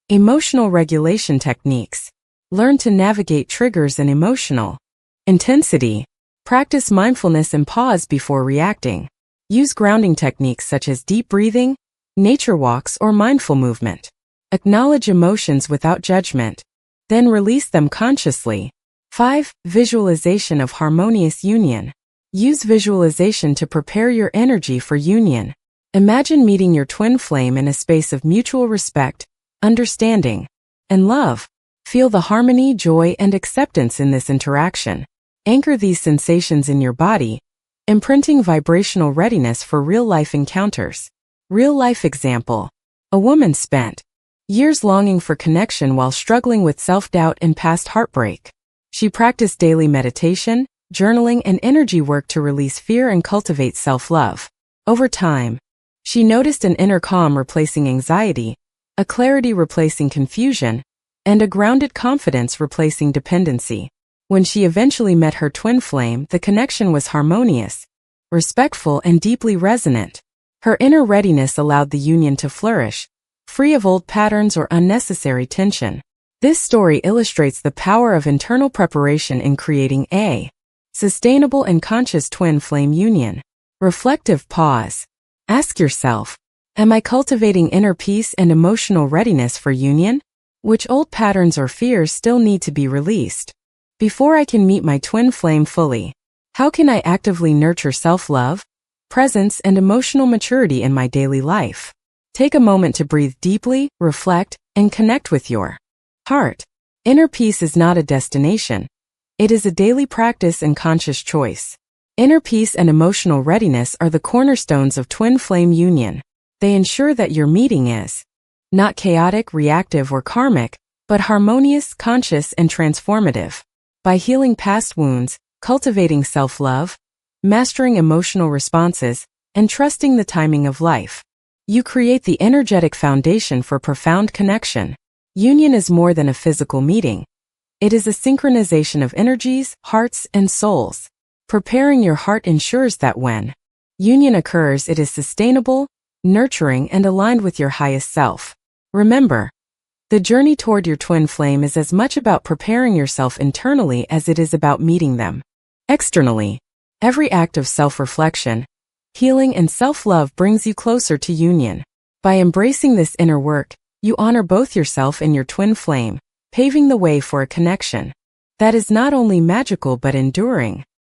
Emotional regulation techniques. Learn to navigate triggers and emotional intensity. Practice mindfulness and pause before reacting. Use grounding techniques such as deep breathing, nature walks, or mindful movement. Acknowledge emotions without judgment, then release them consciously. 5. Visualization of harmonious union. Use visualization to prepare your energy for union. Imagine meeting your twin flame in a space of mutual respect, understanding, and love. Feel the harmony, joy, and acceptance in this interaction. Anchor these sensations in your body, imprinting vibrational readiness for real-life encounters. Real-life example. A woman spent years longing for connection while struggling with self-doubt and past heartbreak. She practiced daily meditation, journaling, and energy work to release fear and cultivate self-love. Over time, she noticed an inner calm replacing anxiety, a clarity replacing confusion, and a grounded confidence replacing dependency. When she eventually met her twin flame, the connection was harmonious, respectful, and deeply resonant. Her inner readiness allowed the union to flourish, free of old patterns or unnecessary tension. This story illustrates the power of internal preparation in creating a sustainable and conscious twin flame union. Reflective pause. Ask yourself, am I cultivating inner peace and emotional readiness for union? Which old patterns or fears still need to be released? Before I can meet my twin flame fully, how can I actively nurture self-love, presence, and emotional maturity in my daily life. Take a moment to breathe deeply, reflect, and connect with your heart. Inner peace is not a destination. It is a daily practice and conscious choice. Inner peace and emotional readiness are the cornerstones of twin flame union. They ensure that your meeting is not chaotic, reactive, or karmic, but harmonious, conscious, and transformative. By healing past wounds, cultivating self-love, mastering emotional responses, and trusting the timing of life, you create the energetic foundation for profound connection. Union is more than a physical meeting. It is a synchronization of energies, hearts, and souls. Preparing your heart ensures that when union occurs, it is sustainable, nurturing, and aligned with your highest self. Remember, the journey toward your twin flame is as much about preparing yourself internally as it is about meeting them externally. Every act of self-reflection, healing, and self-love brings you closer to union. By embracing this inner work, you honor both yourself and your twin flame, paving the way for a connection that is not only magical but enduring.